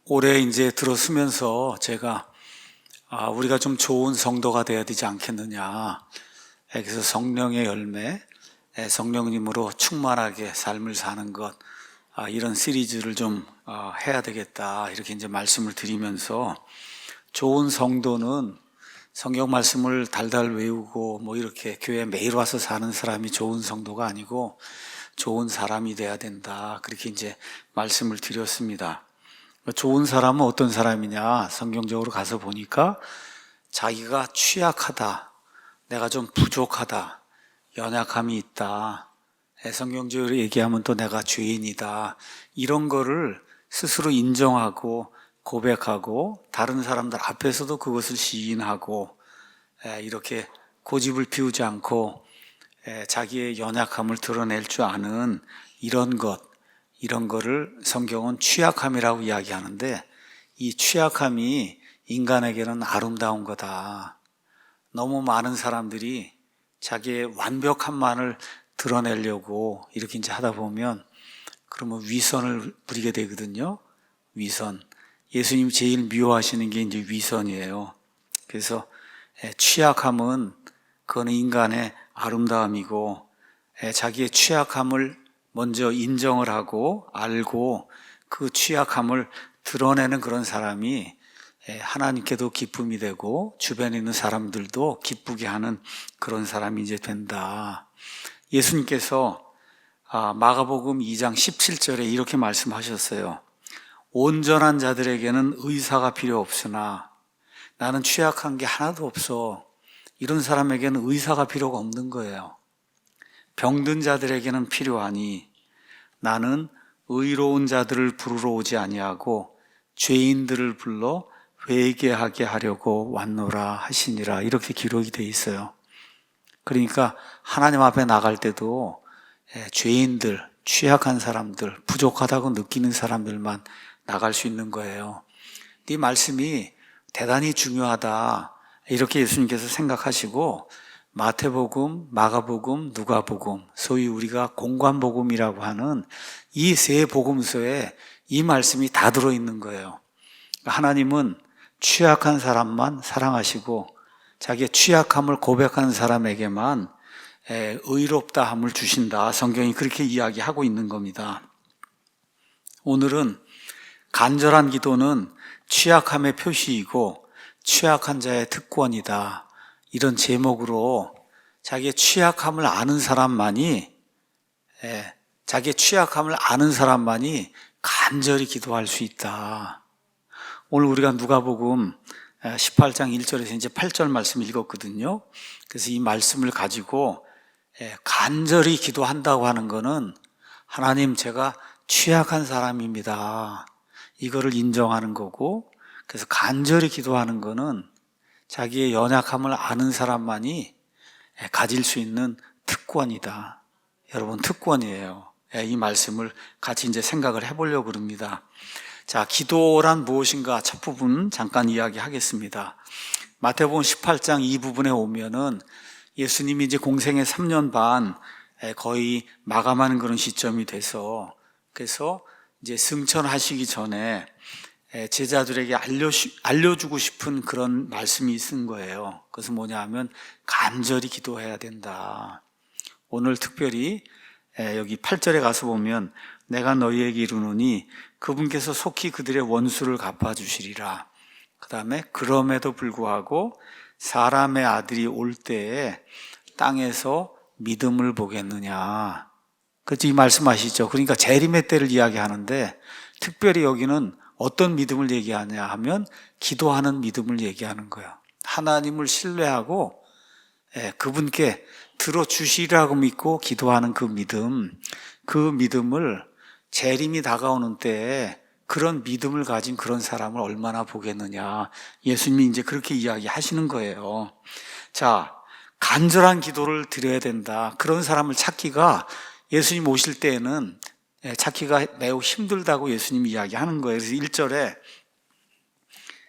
올해 이제 들어서면서 제가 우리가 좀 좋은 성도가 돼야 되지 않겠느냐. 그래서 성령의 열매, 성령님으로 충만하게 삶을 사는 것, 이런 시리즈를 좀 해야 되겠다. 이렇게 이제 말씀을 드리면서 좋은 성도는 성경 말씀을 달달 외우고 뭐 이렇게 교회 매일 와서 사는 사람이 좋은 성도가 아니고 좋은 사람이 돼야 된다. 그렇게 이제 말씀을 드렸습니다. 좋은 사람은 어떤 사람이냐? 성경적으로 가서 보니까 자기가 취약하다, 내가 좀 부족하다, 연약함이 있다, 성경적으로 얘기하면 또 내가 죄인이다, 이런 거를 스스로 인정하고 고백하고 다른 사람들 앞에서도 그것을 시인하고 이렇게 고집을 피우지 않고 자기의 연약함을 드러낼 줄 아는 이런 거를 성경은 취약함이라고 이야기하는데, 이 취약함이 인간에게는 아름다운 거다. 너무 많은 사람들이 자기의 완벽함만을 드러내려고 이렇게 이제 하다 보면 그러면 위선을 부리게 되거든요. 위선. 예수님 제일 미워하시는 게 이제 위선이에요. 그래서 취약함은 그거는 인간의 아름다움이고, 자기의 취약함을 먼저 인정을 하고 알고 그 취약함을 드러내는 그런 사람이 하나님께도 기쁨이 되고 주변에 있는 사람들도 기쁘게 하는 그런 사람이 이제 된다. 예수님께서 마가복음 2장 17절에 이렇게 말씀하셨어요. 온전한 자들에게는 의사가 필요 없으나 나는 취약한 게 하나도 없어. 이런 사람에게는 의사가 필요가 없는 거예요. 병든 자들에게는 필요하니 나는 의로운 자들을 부르러 오지 아니하고 죄인들을 불러 회개하게 하려고 왔노라 하시니라. 이렇게 기록이 돼 있어요. 그러니까 하나님 앞에 나갈 때도 죄인들, 취약한 사람들, 부족하다고 느끼는 사람들만 나갈 수 있는 거예요. 이 말씀이 대단히 중요하다, 이렇게 예수님께서 생각하시고 마태복음, 마가복음, 누가복음, 소위 우리가 공관복음이라고 하는 이 세 복음서에 이 말씀이 다 들어있는 거예요. 하나님은 취약한 사람만 사랑하시고 자기의 취약함을 고백하는 사람에게만 의롭다함을 주신다. 성경이 그렇게 이야기하고 있는 겁니다. 오늘은 간절한 기도는 취약함의 표시이고 취약한 자의 특권이다, 이런 제목으로 자기의 취약함을 아는 사람만이 간절히 기도할 수 있다. 오늘 우리가 누가복음 18장 1절에서 이제 8절 말씀 읽었거든요. 그래서 이 말씀을 가지고 간절히 기도한다고 하는 거는 하나님, 제가 취약한 사람입니다, 이거를 인정하는 거고, 그래서 간절히 기도하는 거는 자기의 연약함을 아는 사람만이 가질 수 있는 특권이다. 여러분, 특권이에요. 이 말씀을 같이 이제 생각을 해보려고 합니다. 자, 기도란 무엇인가 첫 부분 잠깐 이야기하겠습니다. 마태복음 18장 이 부분에 오면은 예수님이 이제 공생의 3년 반 거의 마감하는 그런 시점이 돼서, 그래서 이제 승천하시기 전에 제자들에게 알려주고 싶은 그런 말씀이 쓴 거예요. 그것은 뭐냐 하면 간절히 기도해야 된다. 오늘 특별히 여기 8절에 가서 보면 내가 너희에게 이르노니 그분께서 속히 그들의 원수를 갚아주시리라. 그 다음에 그럼에도 불구하고 사람의 아들이 올 때에 땅에서 믿음을 보겠느냐. 그렇지, 이 말씀하시죠. 그러니까 재림의 때를 이야기하는데 특별히 여기는 어떤 믿음을 얘기하냐 하면 기도하는 믿음을 얘기하는 거예요. 하나님을 신뢰하고 그분께 들어주시라고 믿고 기도하는 그 믿음을 재림이 다가오는 때에 그런 믿음을 가진 그런 사람을 얼마나 보겠느냐. 예수님이 이제 그렇게 이야기하시는 거예요. 자, 간절한 기도를 드려야 된다. 그런 사람을 찾기가 예수님 오실 때에는 찾기가 매우 힘들다고 예수님이 이야기하는 거예요. 그래서 1절에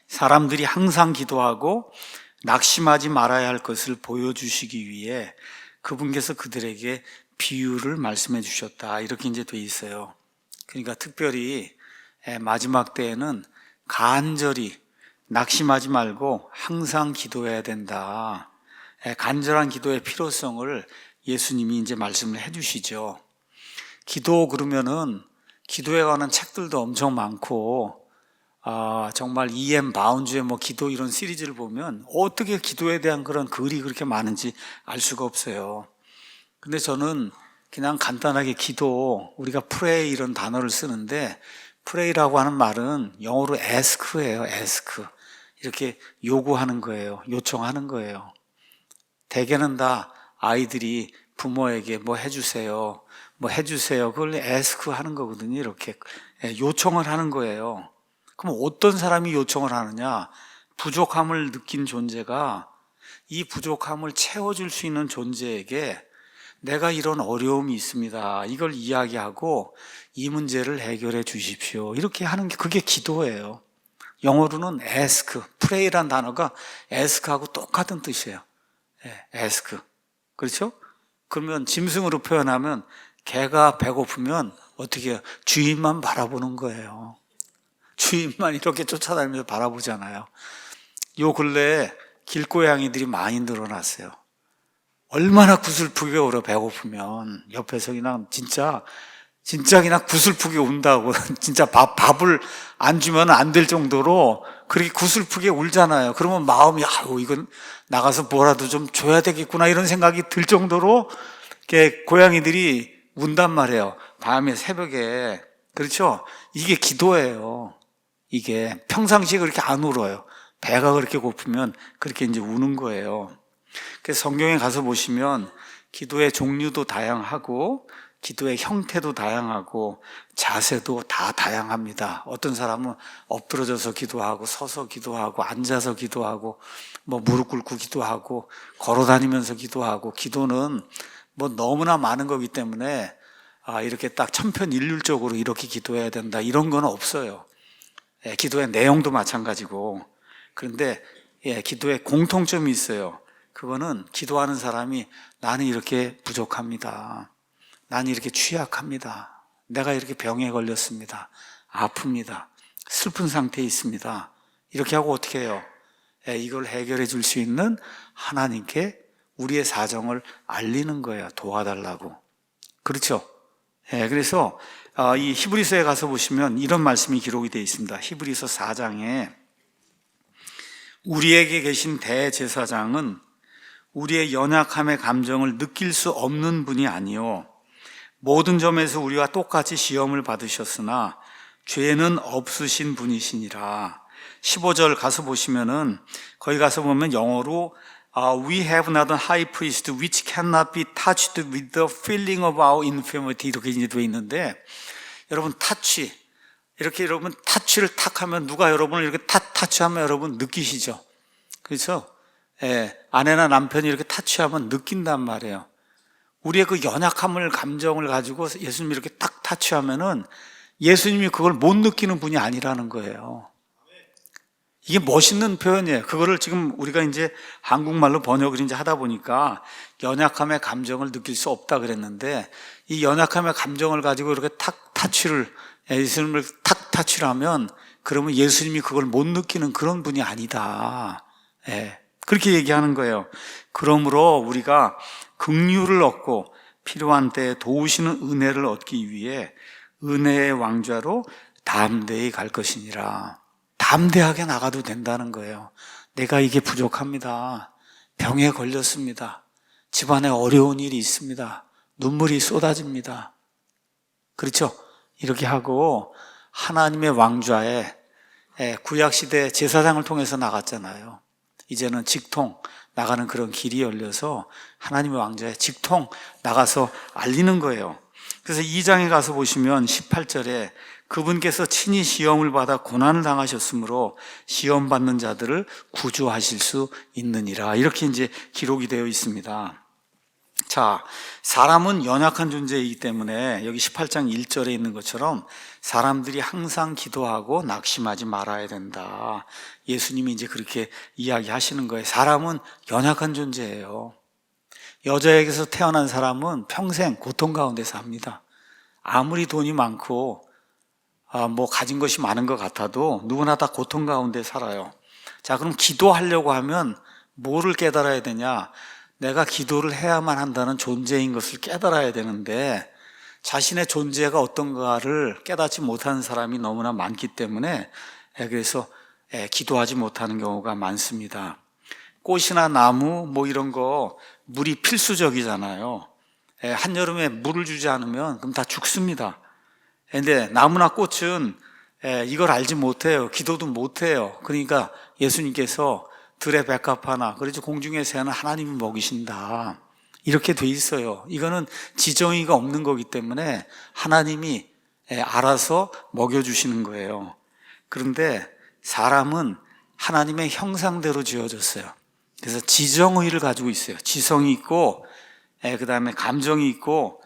사람들이 항상 기도하고 낙심하지 말아야 할 것을 보여주시기 위해 그분께서 그들에게 비유를 말씀해 주셨다, 이렇게 이제 돼 있어요. 그러니까 특별히 마지막 때에는 간절히 낙심하지 말고 항상 기도해야 된다. 간절한 기도의 필요성을 예수님이 이제 말씀을 해주시죠. 기도 그러면은 기도에 관한 책들도 엄청 많고, 정말 E.M. 바운즈의 기도 이런 시리즈를 보면 어떻게 기도에 대한 그런 글이 그렇게 많은지 알 수가 없어요. 근데 저는 그냥 간단하게 기도, 우리가 pray 이런 단어를 쓰는데, pray라고 하는 말은 영어로 ask예요. ask. 이렇게 요구하는 거예요. 요청하는 거예요. 대개는 다 아이들이 부모에게 뭐 해주세요, 뭐 해주세요, 그걸 ask 하는 거거든요. 이렇게 요청을 하는 거예요. 그럼 어떤 사람이 요청을 하느냐? 부족함을 느낀 존재가 이 부족함을 채워줄 수 있는 존재에게 내가 이런 어려움이 있습니다, 이걸 이야기하고 이 문제를 해결해 주십시오, 이렇게 하는 게 그게 기도예요. 영어로는 ask, pray란 단어가 ask하고 똑같은 뜻이에요. ask. 그렇죠? 그러면 짐승으로 표현하면 개가 배고프면 어떻게 해요? 주인만 바라보는 거예요. 주인만 이렇게 쫓아다니면서 바라보잖아요. 요 근래에 길고양이들이 많이 늘어났어요. 얼마나 구슬프게 울어, 배고프면. 옆에서 그냥 진짜 그냥 구슬프게 운다고. 진짜 밥을 안 주면 안 될 정도로 그렇게 구슬프게 울잖아요. 그러면 마음이, 이건 나가서 뭐라도 좀 줘야 되겠구나, 이런 생각이 들 정도로 이렇게 고양이들이 운단 말이에요. 밤에, 새벽에. 그렇죠? 이게 기도예요. 이게 평상시에 그렇게 안 울어요. 배가 그렇게 고프면 그렇게 이제 우는 거예요. 그래서 성경에 가서 보시면 기도의 종류도 다양하고 기도의 형태도 다양하고 자세도 다 다양합니다. 어떤 사람은 엎드러져서 기도하고 서서 기도하고 앉아서 기도하고 무릎 꿇고 기도하고 걸어 다니면서 기도하고, 기도는 너무나 많은 거기 때문에 이렇게 딱 천편일률적으로 이렇게 기도해야 된다, 이런 건 없어요. 기도의 내용도 마찬가지고. 그런데 기도에 공통점이 있어요. 그거는 기도하는 사람이 나는 이렇게 부족합니다, 나는 이렇게 취약합니다, 내가 이렇게 병에 걸렸습니다, 아픕니다, 슬픈 상태에 있습니다, 이렇게 하고 어떻게 해요? 이걸 해결해 줄 수 있는 하나님께 우리의 사정을 알리는 거예요. 도와달라고. 그렇죠? 그래서 이 히브리서에 가서 보시면 이런 말씀이 기록이 되어 있습니다. 히브리서 4장에 우리에게 계신 대제사장은 우리의 연약함의 감정을 느낄 수 없는 분이 아니요 모든 점에서 우리와 똑같이 시험을 받으셨으나 죄는 없으신 분이시니라. 15절 가서 보시면은, 거기 가서 보면 영어로 We have not a high priest which cannot be touched with the feeling of our infirmity, 이렇게 이제 되어 있는데, 여러분 타치, 이렇게 여러분 타치를 탁 하면 누가 여러분을 이렇게 타치하면 여러분 느끼시죠? 그렇죠? 아내나 남편이 이렇게 타치하면 느낀단 말이에요. 우리의 그 연약함을, 감정을 가지고 예수님이 이렇게 딱 타치하면은 예수님이 그걸 못 느끼는 분이 아니라는 거예요. 이게 멋있는 표현이에요. 그거를 지금 우리가 이제 한국말로 번역을 이제 하다 보니까 연약함의 감정을 느낄 수 없다 그랬는데, 이 연약함의 감정을 가지고 이렇게 예수님을 탁 타치를 하면, 그러면 예수님이 그걸 못 느끼는 그런 분이 아니다. 그렇게 얘기하는 거예요. 그러므로 우리가 긍휼을 얻고 필요한 때에 도우시는 은혜를 얻기 위해 은혜의 왕좌로 담대히 갈 것이니라. 담대하게 나가도 된다는 거예요. 내가 이게 부족합니다, 병에 걸렸습니다, 집안에 어려운 일이 있습니다, 눈물이 쏟아집니다, 그렇죠? 이렇게 하고 하나님의 왕좌에, 구약시대 제사장을 통해서 나갔잖아요. 이제는 직통 나가는 그런 길이 열려서 하나님의 왕좌에 직통 나가서 알리는 거예요. 그래서 2장에 가서 보시면 18절에 그분께서 친히 시험을 받아 고난을 당하셨으므로 시험 받는 자들을 구주하실 수 있느니라, 이렇게 이제 기록이 되어 있습니다. 자, 사람은 연약한 존재이기 때문에 여기 18장 1절에 있는 것처럼 사람들이 항상 기도하고 낙심하지 말아야 된다. 예수님이 이제 그렇게 이야기하시는 거예요. 사람은 연약한 존재예요. 여자에게서 태어난 사람은 평생 고통 가운데 삽니다. 아무리 돈이 많고 뭐 가진 것이 많은 것 같아도 누구나 다 고통 가운데 살아요. 자, 그럼 기도하려고 하면 뭐를 깨달아야 되냐? 내가 기도를 해야만 한다는 존재인 것을 깨달아야 되는데 자신의 존재가 어떤가를 깨닫지 못하는 사람이 너무나 많기 때문에 그래서 기도하지 못하는 경우가 많습니다. 꽃이나 나무 뭐 이런 거 물이 필수적이잖아요. 한여름에 물을 주지 않으면 그럼 다 죽습니다. 근데 나무나 꽃은 이걸 알지 못해요. 기도도 못해요. 그러니까 예수님께서 들의 백합 하나, 그렇지 공중의 새는 하나님이 먹이신다. 이렇게 돼 있어요. 이거는 지정의가 없는 거기 때문에 하나님이 알아서 먹여주시는 거예요. 그런데 사람은 하나님의 형상대로 지어졌어요. 그래서 지정의를 가지고 있어요. 지성이 있고, 그 다음에 감정이 있고,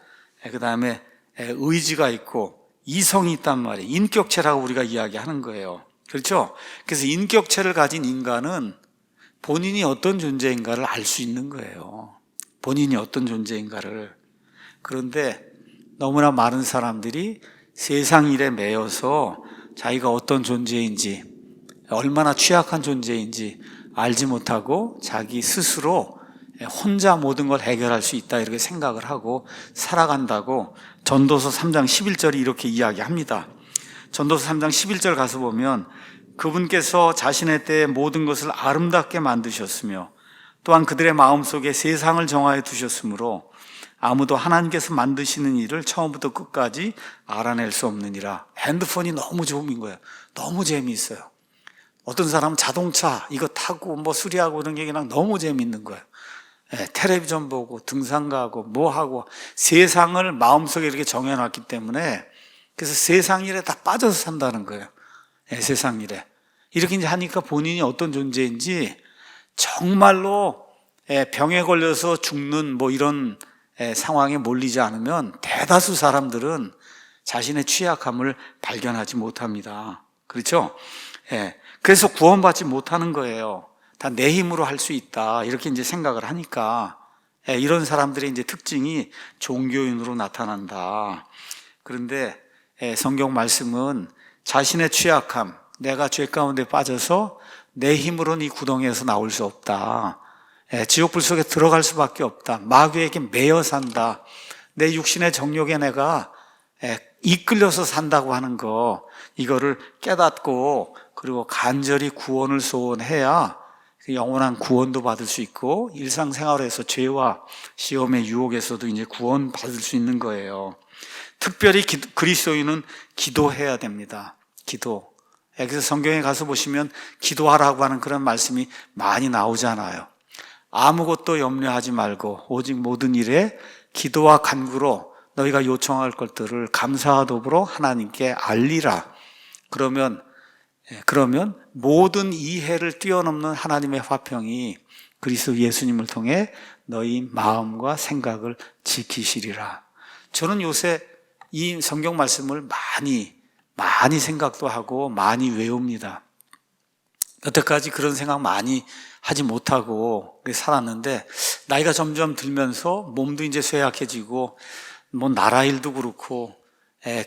그 다음에 의지가 있고, 이성이 있단 말이에요. 인격체라고 우리가 이야기하는 거예요. 그렇죠? 그래서 인격체를 가진 인간은 본인이 어떤 존재인가를 알 수 있는 거예요. 본인이 어떤 존재인가를. 그런데 너무나 많은 사람들이 세상 일에 매여서 자기가 어떤 존재인지, 얼마나 취약한 존재인지 알지 못하고 자기 스스로 혼자 모든 걸 해결할 수 있다 이렇게 생각을 하고 살아간다고 전도서 3장 11절이 이렇게 이야기합니다. 전도서 3장 11절 가서 보면 그분께서 자신의 때에 모든 것을 아름답게 만드셨으며 또한 그들의 마음속에 세상을 정하여 두셨으므로 아무도 하나님께서 만드시는 일을 처음부터 끝까지 알아낼 수 없느니라. 핸드폰이 너무 좋은 거예요. 너무 재미있어요. 어떤 사람은 자동차 이거 타고 뭐 수리하고 이런 게 그냥 너무 재미있는 거예요. 텔레비전 보고 등산 가고 뭐 하고 세상을 마음속에 이렇게 정해놨기 때문에 그래서 세상 일에 다 빠져서 산다는 거예요. 세상 일에. 이렇게 이제 하니까 본인이 어떤 존재인지 정말로 병에 걸려서 죽는 뭐 이런 상황에 몰리지 않으면 대다수 사람들은 자신의 취약함을 발견하지 못합니다. 그렇죠? 그래서 구원받지 못하는 거예요. 다 내 힘으로 할 수 있다. 이렇게 이제 생각을 하니까 이런 사람들의 이제 특징이 종교인으로 나타난다. 그런데 성경 말씀은 자신의 취약함, 내가 죄 가운데 빠져서 내 힘으로는 이 구덩이에서 나올 수 없다. 지옥불 속에 들어갈 수밖에 없다. 마귀에게 매여 산다. 내 육신의 정욕에 내가 이끌려서 산다고 하는 거, 이거를 깨닫고 그리고 간절히 구원을 소원해야 영원한 구원도 받을 수 있고 일상생활에서 죄와 시험의 유혹에서도 이제 구원 받을 수 있는 거예요. 특별히 그리스도인은 기도해야 됩니다. 기도. 그래서 성경에 가서 보시면 기도하라고 하는 그런 말씀이 많이 나오잖아요. 아무것도 염려하지 말고 오직 모든 일에 기도와 간구로 너희가 요청할 것들을 감사와 도부로 하나님께 알리라. 그러면 모든 이해를 뛰어넘는 하나님의 화평이 그리스도 예수님을 통해 너희 마음과 생각을 지키시리라. 저는 요새 이 성경 말씀을 많이 생각도 하고 많이 외웁니다. 여태까지 그런 생각 많이 하지 못하고 살았는데 나이가 점점 들면서 몸도 이제 쇠약해지고 뭐 나라 일도 그렇고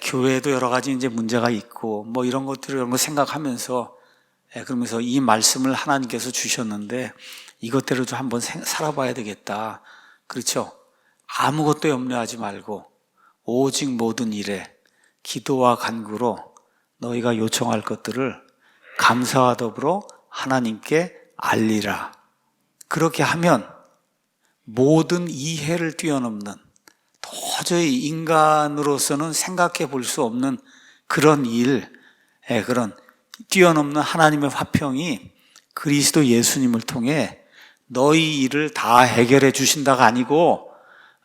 교회도 여러 가지 이제 문제가 있고 뭐 이런 거 생각하면서 그러면서 이 말씀을 하나님께서 주셨는데 이것대로 좀 한번 살아봐야 되겠다. 그렇죠? 아무것도 염려하지 말고 오직 모든 일에 기도와 간구로 너희가 요청할 것들을 감사와 더불어 하나님께 알리라. 그렇게 하면 모든 이해를 뛰어넘는 도저히 인간으로서는 생각해 볼 수 없는 그런 그런 뛰어넘는 하나님의 화평이 그리스도 예수님을 통해 너희 일을 다 해결해 주신다가 아니고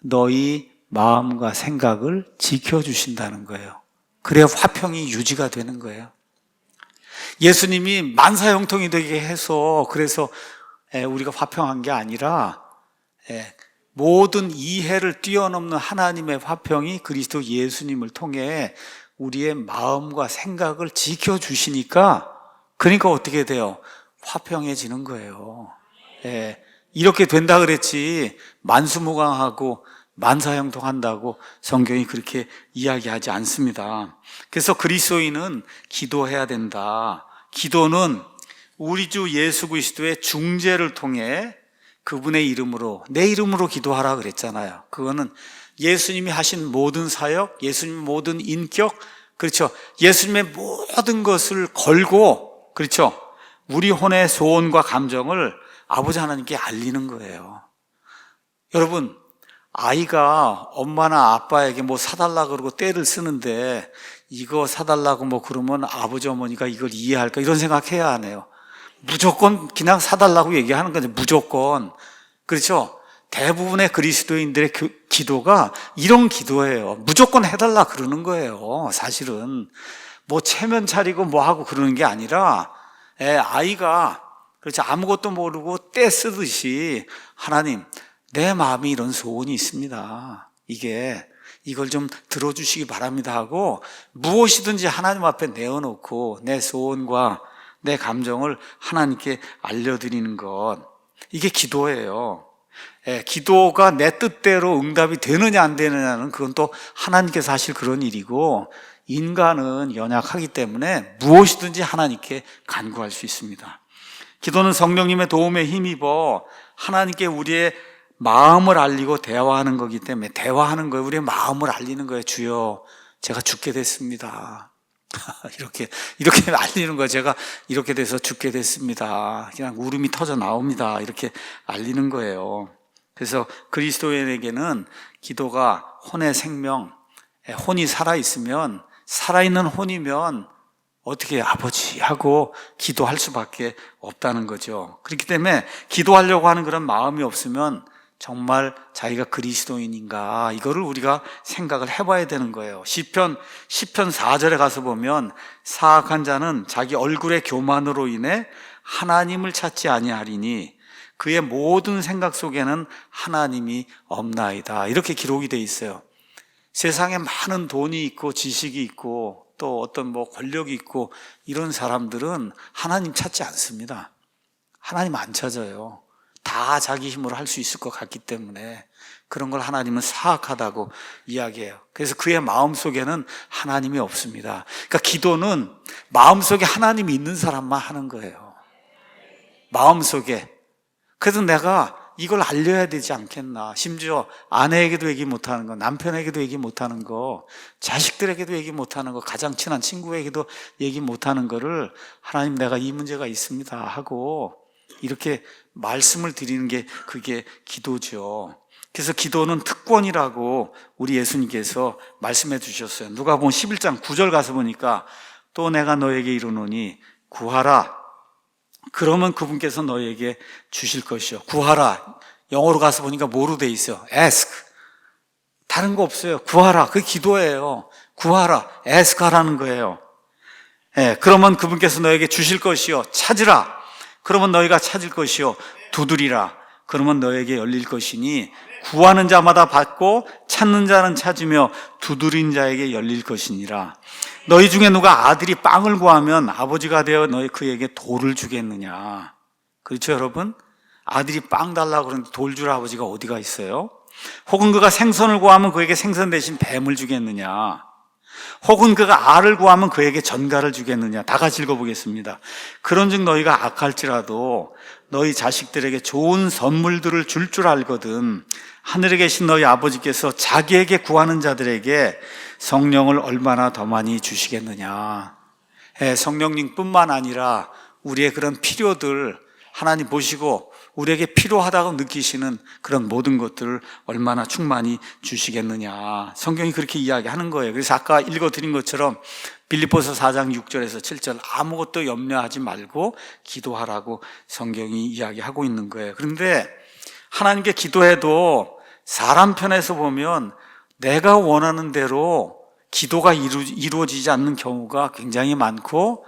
너희 마음과 생각을 지켜주신다는 거예요. 그래야 화평이 유지가 되는 거예요. 예수님이 만사형통이 되게 해서 그래서 우리가 화평한 게 아니라 모든 이해를 뛰어넘는 하나님의 화평이 그리스도 예수님을 통해 우리의 마음과 생각을 지켜주시니까 그러니까 어떻게 돼요? 화평해지는 거예요. 이렇게 된다 그랬지 만수무강하고 만사형통한다고 성경이 그렇게 이야기하지 않습니다. 그래서 그리스도인은 기도해야 된다. 기도는 우리 주 예수 그리스도의 중재를 통해 그분의 이름으로, 내 이름으로 기도하라 그랬잖아요. 그거는 예수님이 하신 모든 사역, 예수님의 모든 인격, 그렇죠. 예수님의 모든 것을 걸고, 그렇죠. 우리 혼의 소원과 감정을 아버지 하나님께 알리는 거예요. 여러분, 아이가 엄마나 아빠에게 뭐 사달라 그러고 떼를 쓰는데 이거 사달라고 뭐 그러면 아버지 어머니가 이걸 이해할까 이런 생각해야 하네요. 무조건 그냥 사달라고 얘기하는 거죠. 무조건. 그렇죠. 대부분의 그리스도인들의 기도가 이런 기도예요. 무조건 해달라 그러는 거예요. 사실은 뭐 체면 차리고 뭐 하고 그러는 게 아니라 아이가 그렇죠. 아무것도 모르고 떼 쓰듯이 하나님, 내 마음이 이런 소원이 있습니다. 이걸 좀 들어주시기 바랍니다 하고 무엇이든지 하나님 앞에 내어놓고 내 소원과 내 감정을 하나님께 알려드리는 것, 이게 기도예요. 기도가 내 뜻대로 응답이 되느냐 안 되느냐는 그건 또 하나님께서 하실 그런 일이고, 인간은 연약하기 때문에 무엇이든지 하나님께 간구할 수 있습니다. 기도는 성령님의 도움에 힘입어 하나님께 우리의 마음을 알리고 대화하는 거기 때문에, 대화하는 거예요. 우리의 마음을 알리는 거예요. 주여, 제가 죽게 됐습니다. 이렇게 알리는 거예요. 제가 이렇게 돼서 죽게 됐습니다. 그냥 울음이 터져 나옵니다. 이렇게 알리는 거예요. 그래서 그리스도인에게는 기도가 혼의 생명, 혼이 살아있으면, 살아있는 혼이면 어떻게 아버지 하고 기도할 수밖에 없다는 거죠. 그렇기 때문에 기도하려고 하는 그런 마음이 없으면 정말 자기가 그리스도인인가, 이거를 우리가 생각을 해봐야 되는 거예요. 시편 4절에 가서 보면 사악한 자는 자기 얼굴의 교만으로 인해 하나님을 찾지 아니하리니 그의 모든 생각 속에는 하나님이 없나이다, 이렇게 기록이 돼 있어요. 세상에 많은 돈이 있고 지식이 있고 또 어떤 뭐 권력이 있고 이런 사람들은 하나님 찾지 않습니다. 하나님 안 찾아요. 다 자기 힘으로 할 수 있을 것 같기 때문에 그런 걸 하나님은 사악하다고 이야기해요. 그래서 그의 마음속에는 하나님이 없습니다. 그러니까 기도는 마음속에 하나님이 있는 사람만 하는 거예요. 마음속에. 그래서 내가 이걸 알려야 되지 않겠나. 심지어 아내에게도 얘기 못하는 거, 남편에게도 얘기 못하는 거, 자식들에게도 얘기 못하는 거, 가장 친한 친구에게도 얘기 못하는 거를 하나님, 내가 이 문제가 있습니다 하고 이렇게 말씀을 드리는 게 그게 기도죠. 그래서 기도는 특권이라고 우리 예수님께서 말씀해 주셨어요. 누가복음 11장 9절 가서 보니까 또 내가 너에게 이르노니 구하라, 그러면 그분께서 너에게 주실 것이요. 구하라, 영어로 가서 보니까 뭐로 돼 있어요? ask. 다른 거 없어요. 구하라, 그게 기도예요. 구하라, ask 하라는 거예요. 그러면 그분께서 너에게 주실 것이요. 찾으라, 그러면 너희가 찾을 것이요. 두드리라, 그러면 너에게 열릴 것이니 구하는 자마다 받고 찾는 자는 찾으며 두드린 자에게 열릴 것이니라. 너희 중에 누가 아들이 빵을 구하면 아버지가 되어 너희 그에게 돌을 주겠느냐. 그렇죠, 여러분? 아들이 빵 달라고 그러는데 돌 줄 아버지가 어디가 있어요? 혹은 그가 생선을 구하면 그에게 생선 대신 뱀을 주겠느냐. 혹은 그가 알을 구하면 그에게 전갈을 주겠느냐. 다 같이 읽어보겠습니다. 그런즉 너희가 악할지라도 너희 자식들에게 좋은 선물들을 줄 알거든 하늘에 계신 너희 아버지께서 자기에게 구하는 자들에게 성령을 얼마나 더 많이 주시겠느냐. 성령님뿐만 아니라 우리의 그런 필요들 하나님 보시고 우리에게 필요하다고 느끼시는 그런 모든 것들을 얼마나 충만히 주시겠느냐. 성경이 그렇게 이야기하는 거예요. 그래서 아까 읽어드린 것처럼 빌립보서 4장 6절에서 7절 아무것도 염려하지 말고 기도하라고 성경이 이야기하고 있는 거예요. 그런데 하나님께 기도해도 사람 편에서 보면 내가 원하는 대로 기도가 이루어지지 않는 경우가 굉장히 많고,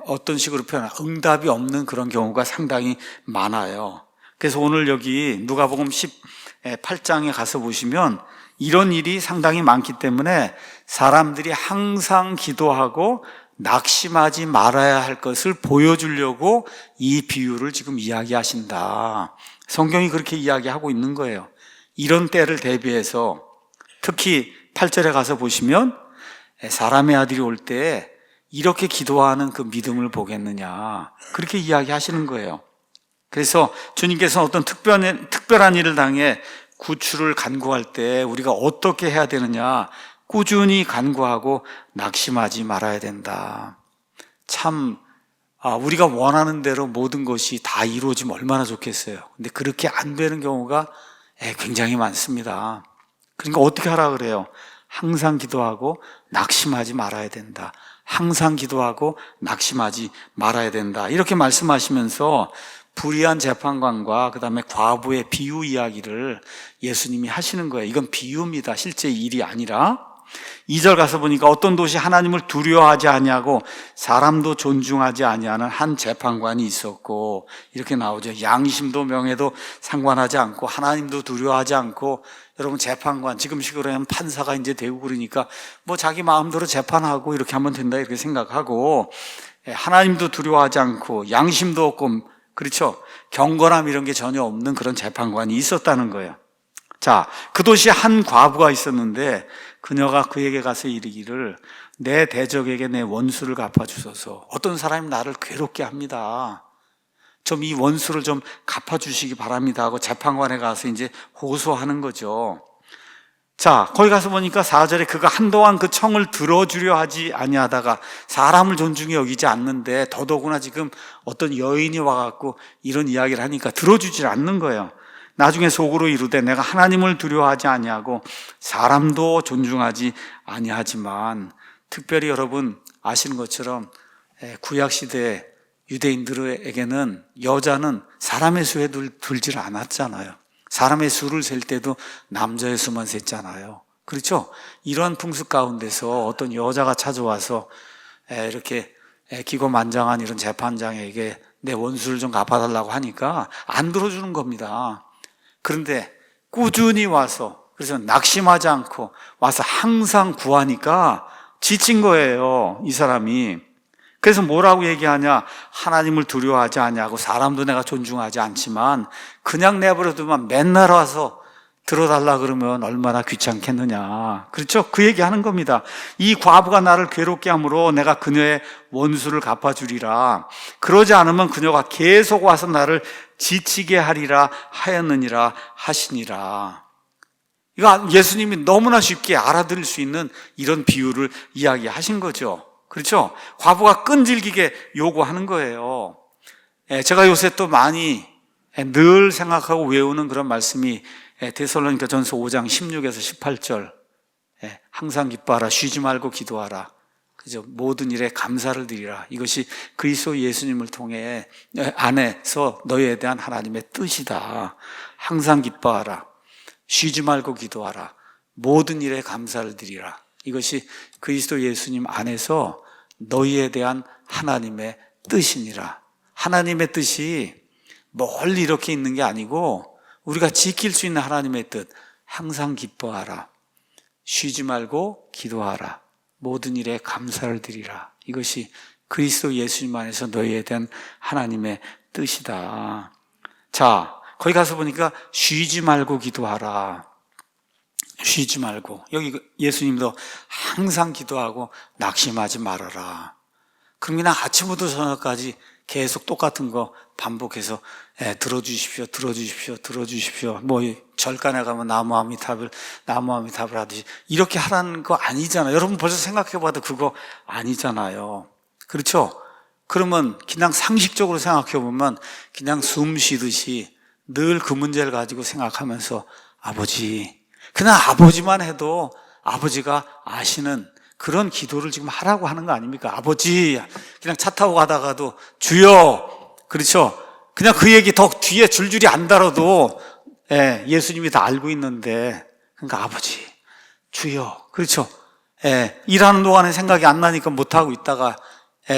어떤 식으로 표현하면 응답이 없는 그런 경우가 상당히 많아요. 그래서 오늘 여기 누가복음 18장에 가서 보시면 이런 일이 상당히 많기 때문에 사람들이 항상 기도하고 낙심하지 말아야 할 것을 보여주려고 이 비유를 지금 이야기하신다. 성경이 그렇게 이야기하고 있는 거예요. 이런 때를 대비해서 특히 8절에 가서 보시면 사람의 아들이 올 때 이렇게 기도하는 그 믿음을 보겠느냐, 그렇게 이야기하시는 거예요. 그래서 주님께서는 어떤 특별한 일을 당해 구출을 간구할 때 우리가 어떻게 해야 되느냐, 꾸준히 간구하고 낙심하지 말아야 된다. 참 우리가 원하는 대로 모든 것이 다 이루어지면 얼마나 좋겠어요. 근데 그렇게 안 되는 경우가 굉장히 많습니다. 그러니까 어떻게 하라 그래요? 항상 기도하고 낙심하지 말아야 된다. 항상 기도하고 낙심하지 말아야 된다. 이렇게 말씀하시면서 불의한 재판관과 그 다음에 과부의 비유 이야기를 예수님이 하시는 거예요. 이건 비유입니다. 실제 일이 아니라. 2절 가서 보니까 어떤 도시 하나님을 두려워하지 아니하고 사람도 존중하지 아니하는 한 재판관이 있었고, 이렇게 나오죠. 양심도 명예도 상관하지 않고 하나님도 두려워하지 않고. 여러분, 재판관, 지금식으로 하면 판사가 이제 되고 그러니까 뭐 자기 마음대로 재판하고 이렇게 하면 된다 이렇게 생각하고, 하나님도 두려워하지 않고 양심도 없고, 그렇죠, 경건함 이런 게 전혀 없는 그런 재판관이 있었다는 거예요. 자, 그 도시에 한 과부가 있었는데 그녀가 그에게 가서 이르기를 내 대적에게 내 원수를 갚아주소서. 어떤 사람이 나를 괴롭게 합니다. 좀 이 원수를 좀 갚아주시기 바랍니다 하고 재판관에 가서 이제 호소하는 거죠. 자, 거기 가서 보니까 4절에 그가 한동안 그 청을 들어주려 하지 아니하다가 사람을 존중히 여기지 않는데 더더구나 지금 어떤 여인이 와갖고 이런 이야기를 하니까 들어주질 않는 거예요. 나중에 속으로 이르되 내가 하나님을 두려워하지 아니하고 사람도 존중하지 아니하지만, 특별히 여러분 아시는 것처럼 구약시대 유대인들에게는 여자는 사람의 수에 들질 않았잖아요. 사람의 수를 셀 때도 남자의 수만 셌잖아요. 그렇죠? 이러한 풍습 가운데서 어떤 여자가 찾아와서 이렇게 기고만장한 이런 재판장에게 내 원수를 좀 갚아달라고 하니까 안 들어주는 겁니다. 그런데 꾸준히 와서, 그래서 낙심하지 않고 와서 항상 구하니까 지친 거예요, 이 사람이. 그래서 뭐라고 얘기하냐? 하나님을 두려워하지 않냐고 사람도 내가 존중하지 않지만 그냥 내버려두면 맨날 와서 들어달라 그러면 얼마나 귀찮겠느냐. 그렇죠? 그 얘기하는 겁니다. 이 과부가 나를 괴롭게 하므로 내가 그녀의 원수를 갚아주리라. 그러지 않으면 그녀가 계속 와서 나를 지치게 하리라 하였느니라 하시니라. 이거 예수님이 너무나 쉽게 알아들을 수 있는 이런 비유를 이야기하신 거죠. 그렇죠? 과부가 끈질기게 요구하는 거예요. 제가 요새 또 많이 늘 생각하고 외우는 그런 말씀이 데살로니가 전서 5장 16에서 18절, 항상 기뻐하라, 쉬지 말고 기도하라, 그죠? 모든 일에 감사를 드리라. 이것이 그리스도 예수님을 통해 안에서 너희에 대한 하나님의 뜻이다. 항상 기뻐하라, 쉬지 말고 기도하라, 모든 일에 감사를 드리라. 이것이 그리스도 예수님 안에서 너희에 대한 하나님의 뜻이니라. 하나님의 뜻이 멀리 이렇게 있는 게 아니고 우리가 지킬 수 있는 하나님의 뜻, 항상 기뻐하라, 쉬지 말고 기도하라, 모든 일에 감사를 드리라. 이것이 그리스도 예수님 안에서 너희에 대한 하나님의 뜻이다. 자, 거기 가서 보니까 쉬지 말고 기도하라. 쉬지 말고, 여기 예수님도 항상 기도하고 낙심하지 말아라. 그럼 그냥 아침부터 저녁까지 계속 똑같은 거 반복해서 들어주십시오, 들어주십시오, 들어주십시오. 뭐 절간에 가면 나무 아미타불 하듯이 이렇게 하라는 거 아니잖아요. 여러분 벌써 생각해봐도 그거 아니잖아요. 그렇죠? 그러면 그냥 상식적으로 생각해보면 그냥 숨 쉬듯이 늘 그 문제를 가지고 생각하면서 아버지, 그냥 아버지만 해도 아버지가 아시는 그런 기도를 지금 하라고 하는 거 아닙니까? 아버지, 그냥 차 타고 가다가도 주여, 그렇죠? 그냥 그 얘기 더 뒤에 줄줄이 안 달아도 예수님이 다 알고 있는데, 그러니까 아버지, 주여, 그렇죠? 일하는 동안에 생각이 안 나니까 못하고 있다가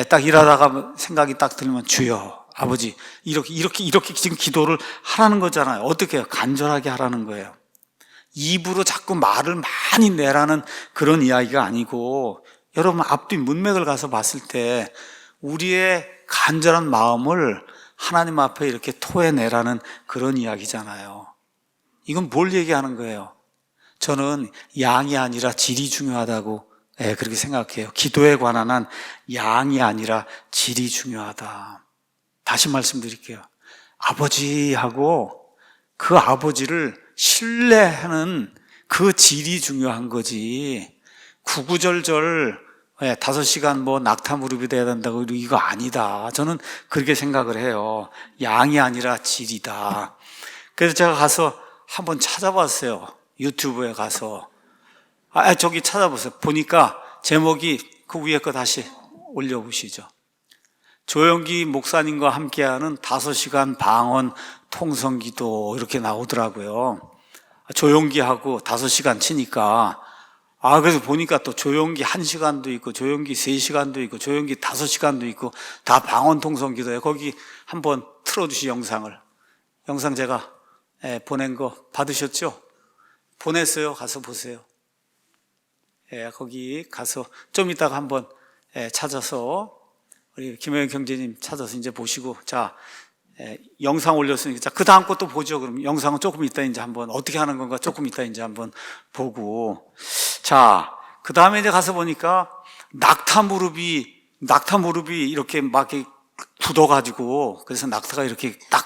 딱 일하다가 생각이 딱 들면 주여, 아버지, 이렇게 지금 기도를 하라는 거잖아요. 어떻게 해요? 간절하게 하라는 거예요. 입으로 자꾸 말을 많이 내라는 그런 이야기가 아니고, 여러분 앞뒤 문맥을 가서 봤을 때 우리의 간절한 마음을 하나님 앞에 이렇게 토해내라는 그런 이야기잖아요. 이건 뭘 얘기하는 거예요? 저는 양이 아니라 질이 중요하다고 그렇게 생각해요. 기도에 관한 한 양이 아니라 질이 중요하다. 다시 말씀드릴게요. 아버지하고 그 아버지를 신뢰하는 그 질이 중요한 거지. 구구절절 5시간 뭐 낙타 무릎이 돼야 된다고 이거 아니다. 저는 그렇게 생각을 해요. 양이 아니라 질이다. 그래서 제가 가서 한번 찾아봤어요. 유튜브에 가서. 저기 찾아보세요. 보니까 제목이 그 위에 거 다시 올려보시죠. 조영기 목사님과 함께하는 5시간 방언 통성기도 이렇게 나오더라고요. 조영기하고 5시간 치니까 그래서 보니까 또 조영기 1시간도 있고 조영기 3시간도 있고 조영기 5시간도 있고 다 방언 통성기도예요. 거기 한번 틀어주시 영상을. 영상 제가 보낸 거 받으셨죠? 보냈어요. 가서 보세요. 거기 가서 좀 이따가 한번 찾아서 우리 김영현 경제님 찾아서 이제 보시고, 자, 영상 올렸으니까, 자, 그 다음 것도 보죠. 그럼 영상은 조금 이따 이제 한번 어떻게 하는 건가 조금 이따 이제 한번 보고. 자, 그 다음에 이제 가서 보니까 낙타 무릎이 이렇게 막 이렇게 굳어가지고, 그래서 낙타가 이렇게 딱,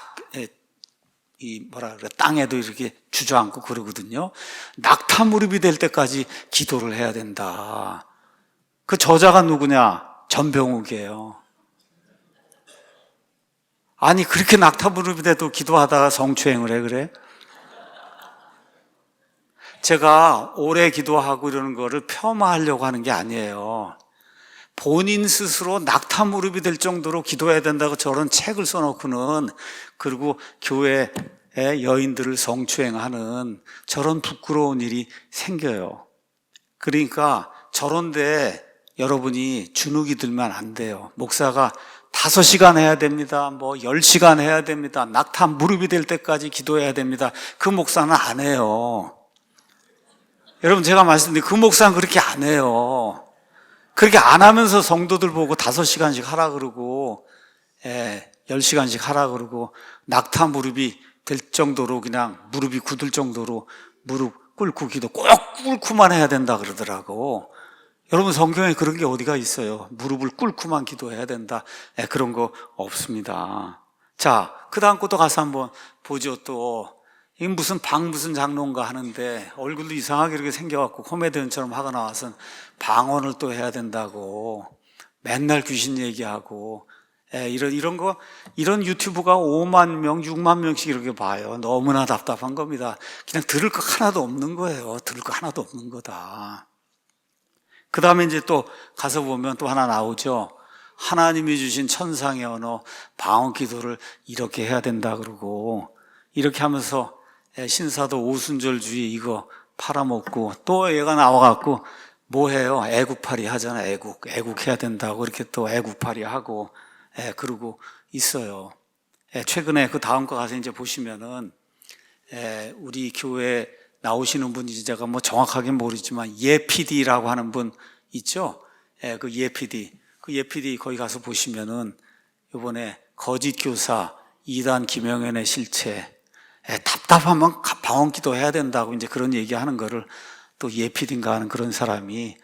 땅에도 이렇게 주저앉고 그러거든요. 낙타 무릎이 될 때까지 기도를 해야 된다. 그 저자가 누구냐? 전병욱이에요. 아니, 그렇게 낙타 무릎이 돼도 기도하다가 성추행을 해, 그래? 제가 오래 기도하고 이러는 거를 폄하하려고 하는 게 아니에요. 본인 스스로 낙타 무릎이 될 정도로 기도해야 된다고 저런 책을 써놓고는, 그리고 교회의 여인들을 성추행하는 저런 부끄러운 일이 생겨요. 그러니까 저런데 여러분이 주눅이 들면 안 돼요. 목사가 5시간 해야 됩니다. 뭐 10시간 해야 됩니다. 낙타 무릎이 될 때까지 기도해야 됩니다. 그 목사는 안 해요. 여러분, 제가 말씀드린 그 목사는 그렇게 안 해요. 그렇게 안 하면서 성도들 보고 5시간씩 하라 그러고 10시간씩 하라 그러고 낙타 무릎이 될 정도로 그냥 무릎이 굳을 정도로 무릎 꿇고 기도 꼭 꿇고만 해야 된다 그러더라고. 여러분, 성경에 그런 게 어디가 있어요? 무릎을 꿇고만 기도해야 된다. 그런 거 없습니다. 자, 그 다음 것도 가서 한번 보죠. 또 이게 무슨 장로인가 하는데 얼굴도 이상하게 이렇게 생겨갖고 코미디언처럼 화가 나와서 방언을 또 해야 된다고 맨날 귀신 얘기하고 이런 유튜브가 5만 명, 6만 명씩 이렇게 봐요. 너무나 답답한 겁니다. 그냥 들을 거 하나도 없는 거예요. 들을 거 하나도 없는 거다. 그 다음에 이제 또 가서 보면 또 하나 나오죠. 하나님이 주신 천상의 언어, 방언 기도를 이렇게 해야 된다 그러고, 이렇게 하면서 신사도 오순절주의 이거 팔아먹고, 또 얘가 나와갖고 뭐 해요? 애국팔이 하잖아. 애국해야 된다고 이렇게 또 애국팔이 하고 그러고 있어요. 최근에 그 다음 거 가서 이제 보시면은 우리 교회 나오시는 분이 제가 뭐 정확하게 모르지만 예PD라고 하는 분 있죠? 그 예PD 거기 가서 보시면은 이번에 거짓 교사 이단 김영현의 실체 답답하면 방언기도 해야 된다고 이제 그런 얘기하는 거를 또 예PD인가 하는 그런 사람이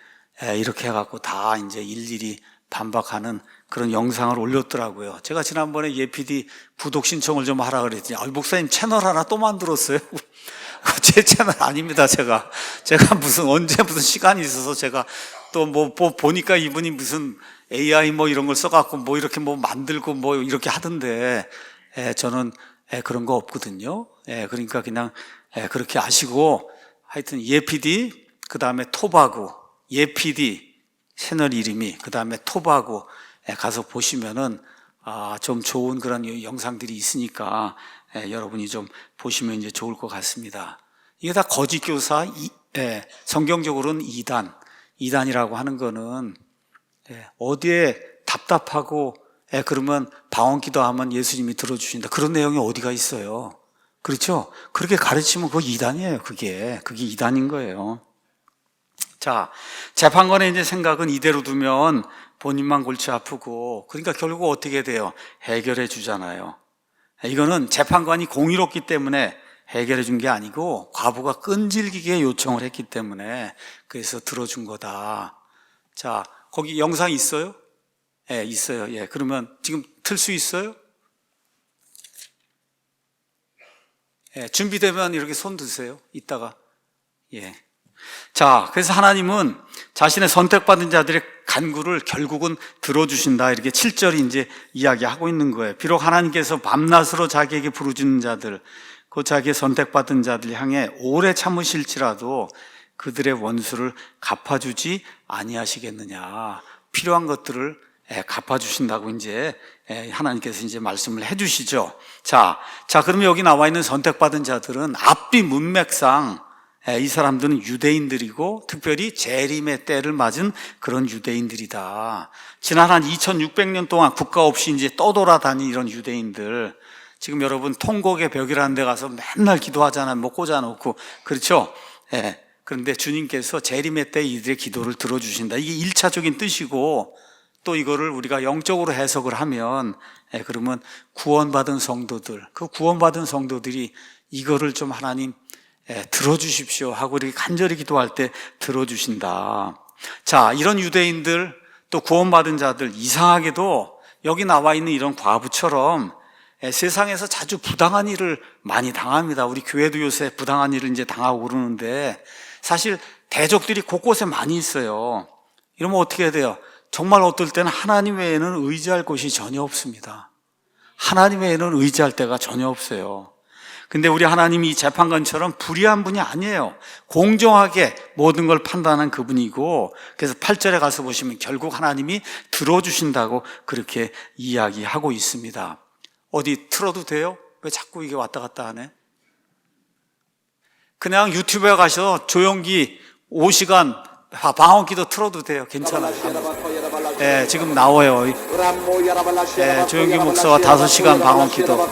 이렇게 해갖고 다 이제 일일이 반박하는 그런 영상을 올렸더라고요. 제가 지난번에 예PD 구독 신청을 좀 하라 그랬더니 목사님 채널 하나 또 만들었어요. 제 채널 아닙니다. 제가 언제 무슨 시간이 있어서 제가 또 뭐 보니까 이분이 무슨 AI 뭐 이런 걸 써갖고 뭐 이렇게 뭐 만들고 뭐 이렇게 하던데 저는 그런 거 없거든요. 그러니까 그냥 그렇게 아시고, 하여튼 예PD 그 다음에 토바구 예PD 채널 이름이 그 다음에 토바구 가서 보시면은 좀 좋은 그런 영상들이 있으니까 여러분이 좀 보시면 이제 좋을 것 같습니다. 이게 다 거짓 교사, 성경적으로는 이단이라고 하는 거는 어디에 답답하고 그러면 방언 기도하면 예수님이 들어주신다. 그런 내용이 어디가 있어요? 그렇죠? 그렇게 가르치면 그거 이단이에요. 그게 이단인 거예요. 자, 재판관의 이제 생각은 이대로 두면 본인만 골치 아프고, 그러니까 결국 어떻게 돼요? 해결해 주잖아요. 이거는 재판관이 공의롭기 때문에 해결해 준 게 아니고 과부가 끈질기게 요청을 했기 때문에 그래서 들어준 거다. 자, 거기 영상 있어요? 예, 있어요. 예, 그러면 지금 틀 수 있어요? 예, 준비되면 이렇게 손 드세요. 이따가. 예. 자, 그래서 하나님은 자신의 선택받은 자들의 간구를 결국은 들어주신다. 이렇게 7절이 이제 이야기하고 있는 거예요. 비록 하나님께서 밤낮으로 자기에게 부르짖는 자들, 그 자기의 선택받은 자들 향해 오래 참으실지라도 그들의 원수를 갚아주지 아니하시겠느냐. 필요한 것들을 갚아주신다고 이제 하나님께서 이제 말씀을 해주시죠. 자, 그러면 여기 나와 있는 선택받은 자들은 앞뒤 문맥상 이 사람들은 유대인들이고 특별히 재림의 때를 맞은 그런 유대인들이다. 지난 한 2600년 동안 국가 없이 이제 떠돌아다닌 이런 유대인들, 지금 여러분 통곡의 벽이라는 데 가서 맨날 기도하잖아요. 뭐 꽂아놓고. 그렇죠? 예. 그런데 주님께서 재림의 때 이들의 기도를 들어주신다. 이게 1차적인 뜻이고, 또 이거를 우리가 영적으로 해석을 하면, 그러면 구원받은 성도들, 그 구원받은 성도들이 이거를 좀 하나님 들어주십시오 하고 이렇게 간절히 기도할 때 들어주신다. 자, 이런 유대인들 또 구원받은 자들, 이상하게도 여기 나와 있는 이런 과부처럼 세상에서 자주 부당한 일을 많이 당합니다. 우리 교회도 요새 부당한 일을 이제 당하고 그러는데 사실 대적들이 곳곳에 많이 있어요. 이러면 어떻게 해야 돼요? 정말 어떨 때는 하나님 외에는 의지할 곳이 전혀 없습니다. 하나님 외에는 의지할 데가 전혀 없어요. 근데 우리 하나님이 이 재판관처럼 불의한 분이 아니에요. 공정하게 모든 걸 판단한 그분이고, 그래서 8절에 가서 보시면 결국 하나님이 들어주신다고 그렇게 이야기하고 있습니다. 어디 틀어도 돼요? 왜 자꾸 이게 왔다 갔다 하네? 그냥 유튜브에 가셔서 조용기 5시간 방언기도 틀어도 돼요. 괜찮아요. 예, 지금 나와요. 예, 조용기 목사와 5시간 방언기도.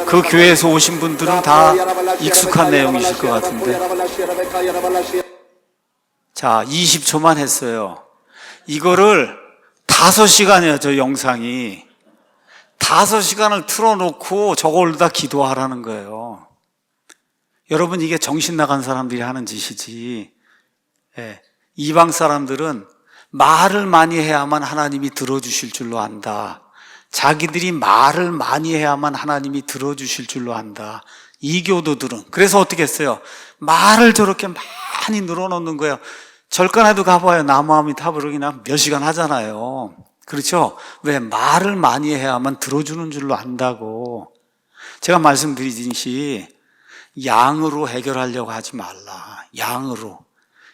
그 교회에서 오신 분들은 다 익숙한 내용이실 것 같은데. 자, 20초만 했어요. 이거를 5시간이에요, 저 영상이. 5시간을 틀어놓고 저걸 다 기도하라는 거예요. 여러분, 이게 정신 나간 사람들이 하는 짓이지. 예, 이방 사람들은 말을 많이 해야만 하나님이 들어주실 줄로 안다. 자기들이 말을 많이 해야만 하나님이 들어주실 줄로 안다. 이교도들은 그래서 어떻게 했어요? 말을 저렇게 많이 늘어놓는 거예요. 절간에도 가봐요. 나무아미 탑으로 그냥 몇 시간 하잖아요. 그렇죠? 왜? 말을 많이 해야만 들어주는 줄로 안다고. 제가 말씀드리듯이 양으로 해결하려고 하지 말라. 양으로.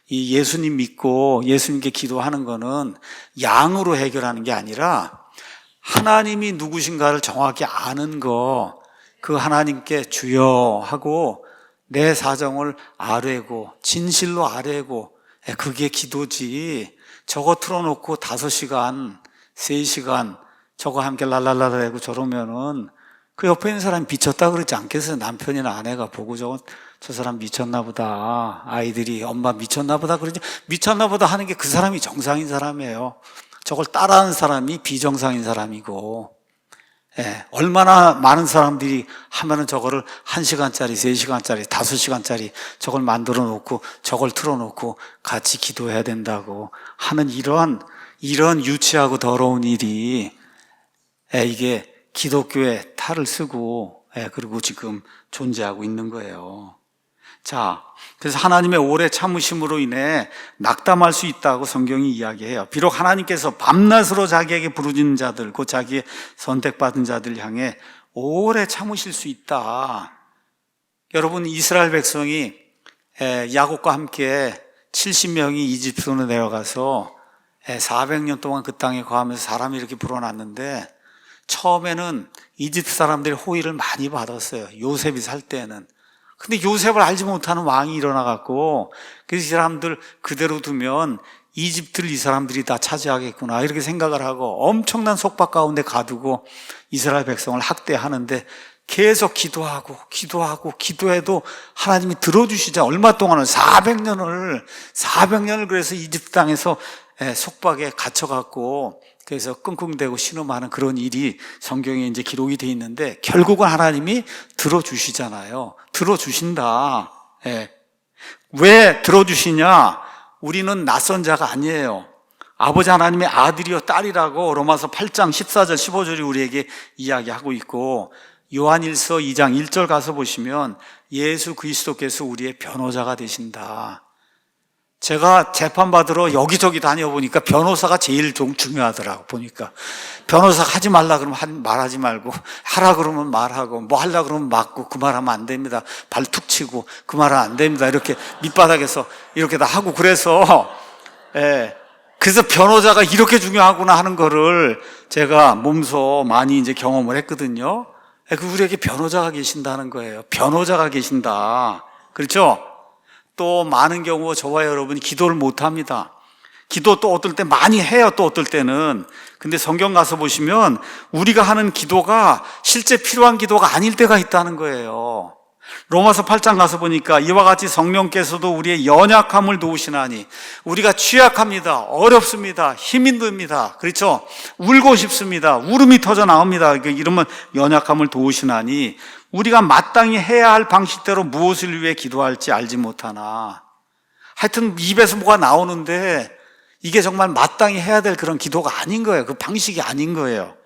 이 예수님 믿고 예수님께 기도하는 거는 양으로 해결하는 게 아니라 하나님이 누구신가를 정확히 아는 거, 그 하나님께 주여 하고 내 사정을 아뢰고 진실로 아뢰고, 그게 기도지. 저거 틀어놓고 5시간 3시간 저거 함께 랄랄랄라 하고 저러면은 그 옆에 있는 사람이 미쳤다 그러지 않겠어요? 남편이나 아내가 보고 저 사람 미쳤나 보다. 아이들이 엄마 미쳤나 보다 그러지. 미쳤나 보다 하는 게 그 사람이 정상인 사람이에요. 저걸 따라하는 사람이 비정상인 사람이고. 예, 얼마나 많은 사람들이 하면은 저거를 1시간짜리, 3시간짜리, 5시간짜리 저걸 만들어 놓고 저걸 틀어 놓고 같이 기도해야 된다고 하는 이런 유치하고 더러운 일이, 이게 기독교의 탈을 쓰고, 그리고 지금 존재하고 있는 거예요. 자, 그래서 하나님의 오래 참으심으로 인해 낙담할 수 있다고 성경이 이야기해요. 비록 하나님께서 밤낮으로 자기에게 부르짖는 자들, 곧 자기의 선택받은 자들 향해 오래 참으실 수 있다. 여러분, 이스라엘 백성이 야곱과 함께 70명이 이집트로 내려가서 400년 동안 그 땅에 거하면서 사람이 이렇게 불어났는데, 처음에는 이집트 사람들이 호의를 많이 받았어요. 요셉이 살 때는. 근데 요셉을 알지 못하는 왕이 일어나갖고, 그래서 이 사람들 그대로 두면 이집트를 이 사람들이 다 차지하겠구나 이렇게 생각을 하고 엄청난 속박 가운데 가두고 이스라엘 백성을 학대하는데, 계속 기도해도 하나님이 들어주시자 얼마 동안을 400년을 그래서 이집트 땅에서 속박에 갇혀갖고 그래서 끙끙대고 신음하는 그런 일이 성경에 이제 기록이 돼 있는데, 결국은 하나님이 들어주시잖아요. 들어주신다. 왜 들어주시냐? 우리는 낯선 자가 아니에요. 아버지 하나님의 아들이요 딸이라고 로마서 8장 14절 15절이 우리에게 이야기하고 있고, 요한일서 2장 1절 가서 보시면 예수 그리스도께서 우리의 변호자가 되신다. 제가 재판받으러 여기저기 다녀보니까 변호사가 제일 중요하더라고. 보니까 변호사가 하지 말라 그러면 말하지 말고, 하라 그러면 말하고, 뭐 하려 그러면 맞고, 그 말하면 안 됩니다, 발 툭 치고, 그 말은 안 됩니다, 이렇게 밑바닥에서 이렇게 다 하고. 그래서 그래서 변호자가 이렇게 중요하구나 하는 거를 제가 몸소 많이 이제 경험을 했거든요. 우리에게 변호자가 계신다는 거예요. 변호자가 계신다. 그렇죠? 또 많은 경우 저와 여러분이 기도를 못 합니다. 기도 또 어떨 때 많이 해요, 또 어떨 때는. 근데 성경 가서 보시면 우리가 하는 기도가 실제 필요한 기도가 아닐 때가 있다는 거예요. 로마서 8장 가서 보니까 이와 같이 성령께서도 우리의 연약함을 도우시나니, 우리가 취약합니다, 어렵습니다, 힘이 듭니다, 그렇죠? 울고 싶습니다, 울음이 터져 나옵니다. 이러면 연약함을 도우시나니 우리가 마땅히 해야 할 방식대로 무엇을 위해 기도할지 알지 못하나. 하여튼 입에서 뭐가 나오는데 이게 정말 마땅히 해야 될 그런 기도가 아닌 거예요. 그 방식이 아닌 거예요.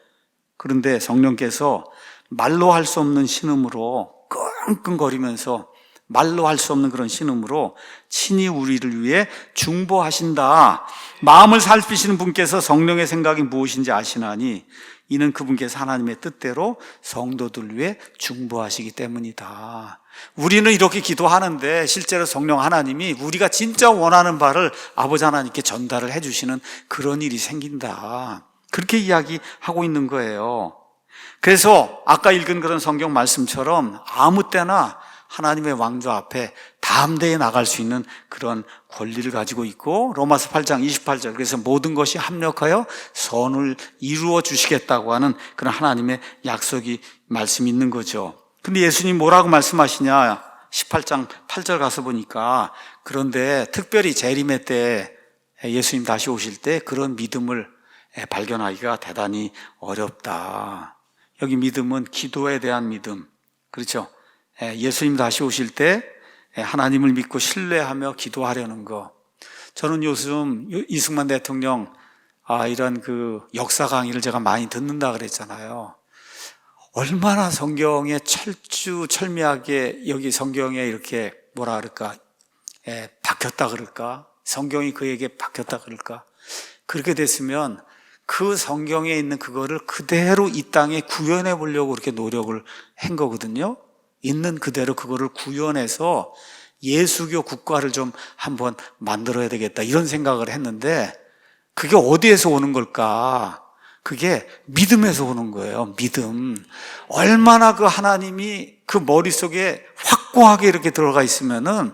그런데 성령께서 말로 할 수 없는 신음으로, 끙끙거리면서 말로 할 수 없는 그런 신음으로 친히 우리를 위해 중보하신다. 마음을 살피시는 분께서 성령의 생각이 무엇인지 아시나니 이는 그분께서 하나님의 뜻대로 성도들 위해 중보하시기 때문이다. 우리는 이렇게 기도하는데 실제로 성령 하나님이 우리가 진짜 원하는 바를 아버지 하나님께 전달을 해주시는 그런 일이 생긴다. 그렇게 이야기하고 있는 거예요. 그래서 아까 읽은 그런 성경 말씀처럼 아무 때나 하나님의 왕좌 앞에 담대히 나갈 수 있는 그런 권리를 가지고 있고, 로마서 8장 28절, 그래서 모든 것이 합력하여 선을 이루어 주시겠다고 하는 그런 하나님의 약속이 말씀이 있는 거죠. 근데 예수님 뭐라고 말씀하시냐? 18장 8절 가서 보니까, 그런데 특별히 재림의 때 예수님 다시 오실 때 그런 믿음을 발견하기가 대단히 어렵다. 여기 믿음은 기도에 대한 믿음, 그렇죠? 예수님 다시 오실 때 하나님을 믿고 신뢰하며 기도하려는 거. 저는 요즘 이승만 대통령 이런 그 역사 강의를 제가 많이 듣는다 그랬잖아요. 얼마나 성경에 철두철미하게 여기 성경에 이렇게 뭐라 그럴까, 박혔다 그럴까, 성경이 그에게 박혔다 그럴까. 그렇게 됐으면 그 성경에 있는 그거를 그대로 이 땅에 구현해 보려고 그렇게 노력을 한 거거든요. 있는 그대로 그거를 구현해서 예수교 국가를 좀 한번 만들어야 되겠다, 이런 생각을 했는데, 그게 어디에서 오는 걸까? 그게 믿음에서 오는 거예요. 믿음. 얼마나 그 하나님이 그 머릿속에 확고하게 이렇게 들어가 있으면은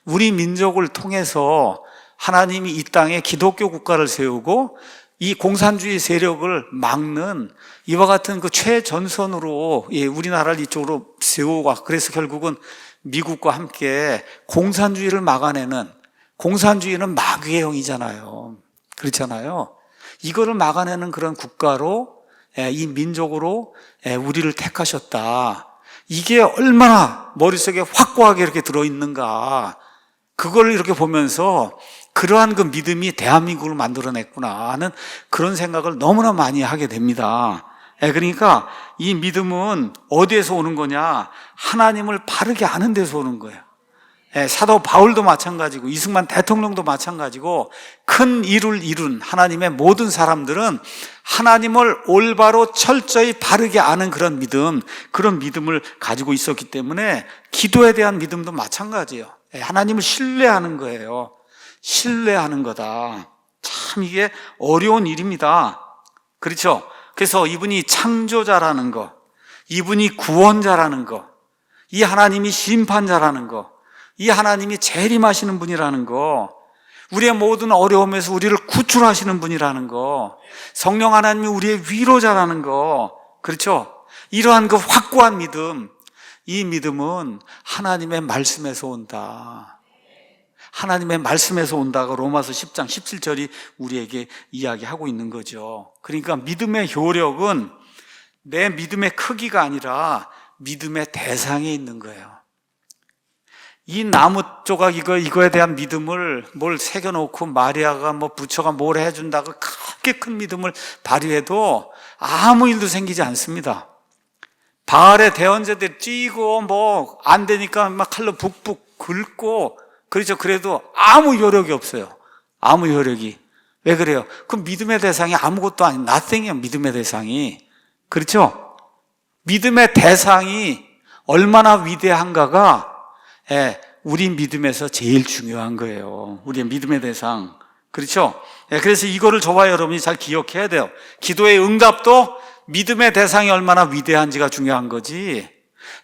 우리 민족을 통해서 하나님이 이 땅에 기독교 국가를 세우고 이 공산주의 세력을 막는 이와 같은 그 최전선으로 우리나라를 이쪽으로 세우고, 그래서 결국은 미국과 함께 공산주의를 막아내는, 공산주의는 마귀의 영이잖아요. 그렇잖아요. 이거를 막아내는 그런 국가로, 이 민족으로 우리를 택하셨다. 이게 얼마나 머릿속에 확고하게 이렇게 들어있는가. 그걸 이렇게 보면서 그러한 그 믿음이 대한민국을 만들어냈구나 하는 그런 생각을 너무나 많이 하게 됩니다. 그러니까 이 믿음은 어디에서 오는 거냐? 하나님을 바르게 아는 데서 오는 거예요. 사도 바울도 마찬가지고 이승만 대통령도 마찬가지고 큰 일을 이룬 하나님의 모든 사람들은 하나님을 올바로 철저히 바르게 아는 그런 믿음, 그런 믿음을 가지고 있었기 때문에 기도에 대한 믿음도 마찬가지예요. 하나님을 신뢰하는 거예요. 신뢰하는 거다. 참 이게 어려운 일입니다. 그렇죠? 그래서 이분이 창조자라는 거, 이분이 구원자라는 거, 이 하나님이 심판자라는 거, 이 하나님이 재림하시는 분이라는 거, 우리의 모든 어려움에서 우리를 구출하시는 분이라는 거, 성령 하나님이 우리의 위로자라는 거, 그렇죠? 이러한 그 확고한 믿음, 이 믿음은 하나님의 말씀에서 온다. 하나님의 말씀에서 온다고 로마서 10장 17절이 우리에게 이야기하고 있는 거죠. 그러니까 믿음의 효력은 내 믿음의 크기가 아니라 믿음의 대상에 있는 거예요. 이 나무 조각 이거에 대한 믿음을 뭘 새겨놓고 마리아가 부처가 뭘 해준다고 그렇게 큰 믿음을 발휘해도 아무 일도 생기지 않습니다. 바알의 대언자들 찌고 안 되니까 막 칼로 북북 긁고 그렇죠. 그래도 아무 효력이 없어요. 아무 효력이. 왜 그래요? 그 믿음의 대상이 아무것도 아닌 nothing이에요. 믿음의 대상이. 그렇죠? 믿음의 대상이 얼마나 위대한가가 우리 믿음에서 제일 중요한 거예요. 우리의 믿음의 대상. 그렇죠? 그래서 이거를 저와 여러분이 잘 기억해야 돼요. 기도의 응답도 믿음의 대상이 얼마나 위대한지가 중요한 거지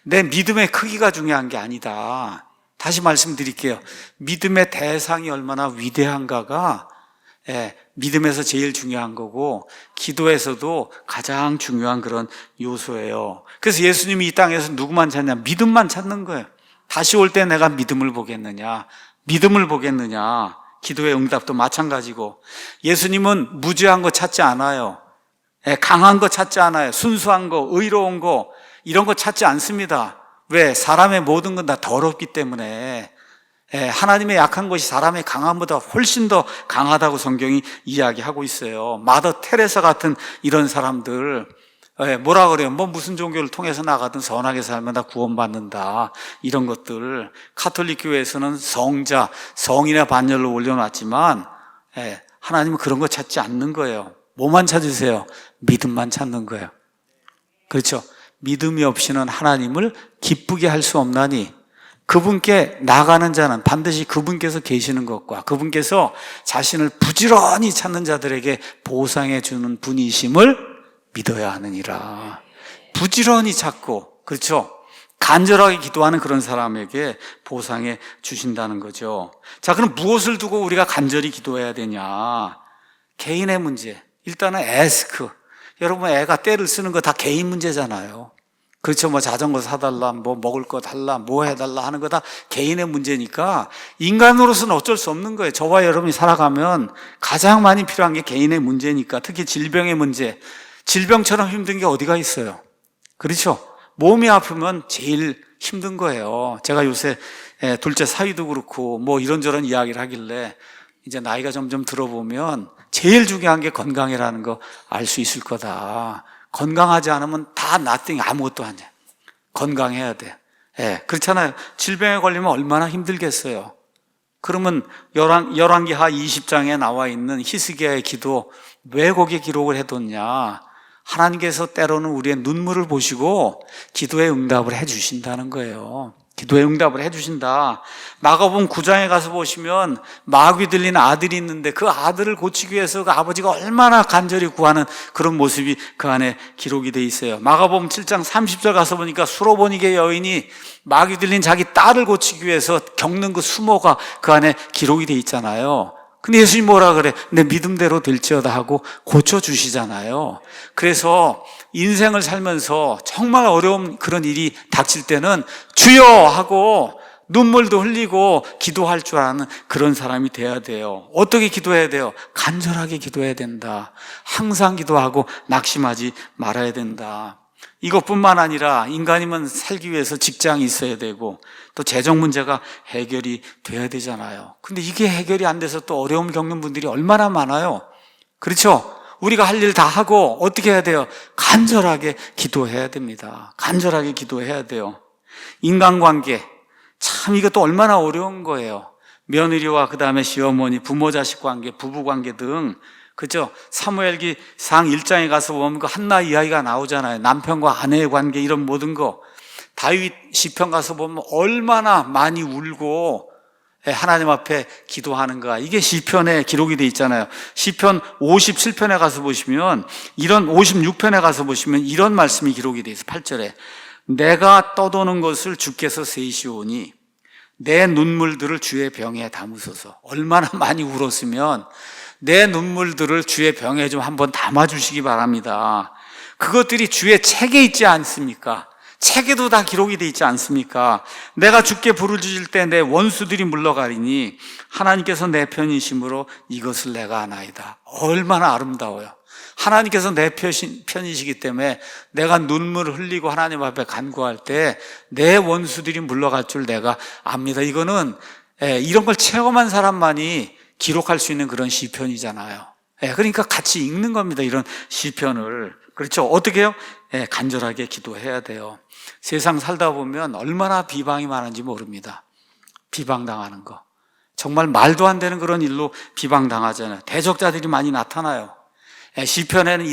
내 믿음의 크기가 중요한 게 아니다. 다시 말씀드릴게요. 믿음의 대상이 얼마나 위대한가가 믿음에서 제일 중요한 거고 기도에서도 가장 중요한 그런 요소예요. 그래서 예수님이 이 땅에서 누구만 찾냐? 믿음만 찾는 거예요. 다시 올 때 내가 믿음을 보겠느냐? 믿음을 보겠느냐? 기도의 응답도 마찬가지고 예수님은 무죄한 거 찾지 않아요. 강한 거 찾지 않아요. 순수한 거, 의로운 거 이런 거 찾지 않습니다. 왜? 사람의 모든 건 다 더럽기 때문에 하나님의 약한 것이 사람의 강함보다 훨씬 더 강하다고 성경이 이야기하고 있어요. 마더 테레사 같은 이런 사람들 뭐라 그래요? 무슨 종교를 통해서 나가든 선하게 살면 다 구원받는다. 이런 것들 카톨릭 교회에서는 성자, 성인의 반열을 올려놨지만 하나님은 그런 거 찾지 않는 거예요. 뭐만 찾으세요? 믿음만 찾는 거예요. 그렇죠? 믿음이 없이는 하나님을 기쁘게 할 수 없나니 그분께 나가는 자는 반드시 그분께서 계시는 것과 그분께서 자신을 부지런히 찾는 자들에게 보상해 주는 분이심을 믿어야 하느니라. 부지런히 찾고, 그렇죠? 간절하게 기도하는 그런 사람에게 보상해 주신다는 거죠. 자, 그럼 무엇을 두고 우리가 간절히 기도해야 되냐? 개인의 문제. 일단은 ask. 여러분 애가 떼를 쓰는 거 다 개인 문제잖아요. 그렇죠. 자전거 사달라, 먹을 거 달라, 해달라 하는 거 다 개인의 문제니까 인간으로서는 어쩔 수 없는 거예요. 저와 여러분이 살아가면 가장 많이 필요한 게 개인의 문제니까. 특히 질병의 문제. 질병처럼 힘든 게 어디가 있어요? 그렇죠. 몸이 아프면 제일 힘든 거예요. 제가 요새 둘째 사위도 그렇고 이런저런 이야기를 하길래 이제 나이가 점점 들어보면 제일 중요한 게 건강이라는 거 알 수 있을 거다. 건강하지 않으면 다 nothing, 아무것도 아니야. 건강해야 돼. 그렇잖아요. 질병에 걸리면 얼마나 힘들겠어요. 그러면 열왕기하 20장에 나와 있는 히스기야의 기도 왜 거기에 기록을 해뒀냐? 하나님께서 때로는 우리의 눈물을 보시고 기도의 응답을 해주신다는 거예요. 기도의 응답을 해주신다. 마가복음 9장에 가서 보시면 마귀 들린 아들이 있는데 그 아들을 고치기 위해서 그 아버지가 얼마나 간절히 구하는 그런 모습이 그 안에 기록이 돼 있어요. 마가복음 7장 30절 가서 보니까 수로보니게 여인이 마귀 들린 자기 딸을 고치기 위해서 겪는 그 수모가 그 안에 기록이 돼 있잖아요. 근데 예수님 뭐라 그래? 내 믿음대로 될지어다 하고 고쳐주시잖아요. 그래서 인생을 살면서 정말 어려운 그런 일이 닥칠 때는 주여 하고 눈물도 흘리고 기도할 줄 아는 그런 사람이 돼야 돼요. 어떻게 기도해야 돼요? 간절하게 기도해야 된다. 항상 기도하고 낙심하지 말아야 된다. 이것뿐만 아니라 인간이면 살기 위해서 직장이 있어야 되고 또 재정 문제가 해결이 돼야 되잖아요. 근데 이게 해결이 안 돼서 또 어려움 겪는 분들이 얼마나 많아요. 그렇죠? 우리가 할 일 다 하고 어떻게 해야 돼요? 간절하게 기도해야 됩니다. 간절하게 기도해야 돼요. 인간관계 참 이것도 얼마나 어려운 거예요. 며느리와 그 다음에 시어머니, 부모 자식 관계, 부부 관계 등 그죠? 사무엘기상 1장에 가서 보면 그 한나 이야기가 나오잖아요. 남편과 아내의 관계 이런 모든 거. 다윗 시편 가서 보면 얼마나 많이 울고 하나님 앞에 기도하는가. 이게 시편에 기록이 돼 있잖아요. 시편 57편에 가서 보시면 56편에 가서 보시면 이런 말씀이 기록이 돼 있어요. 8절에 내가 떠도는 것을 주께서 세시오니 내 눈물들을 주의 병에 담으소서. 얼마나 많이 울었으면 내 눈물들을 주의 병에 좀 한번 담아주시기 바랍니다. 그것들이 주의 책에 있지 않습니까? 책에도 다 기록이 돼 있지 않습니까? 내가 주께 부르짖을 때 내 원수들이 물러가리니 하나님께서 내 편이심으로 이것을 내가 아나이다. 얼마나 아름다워요. 하나님께서 내 편이시기 때문에 내가 눈물을 흘리고 하나님 앞에 간구할 때 내 원수들이 물러갈 줄 내가 압니다. 이거는 이런 걸 체험한 사람만이 기록할 수 있는 그런 시편이잖아요. 그러니까 같이 읽는 겁니다. 이런 시편을. 그렇죠? 어떻게 해요? 간절하게 기도해야 돼요. 세상 살다 보면 얼마나 비방이 많은지 모릅니다. 비방당하는 거. 정말 말도 안 되는 그런 일로 비방당하잖아요. 대적자들이 많이 나타나요. 시편에는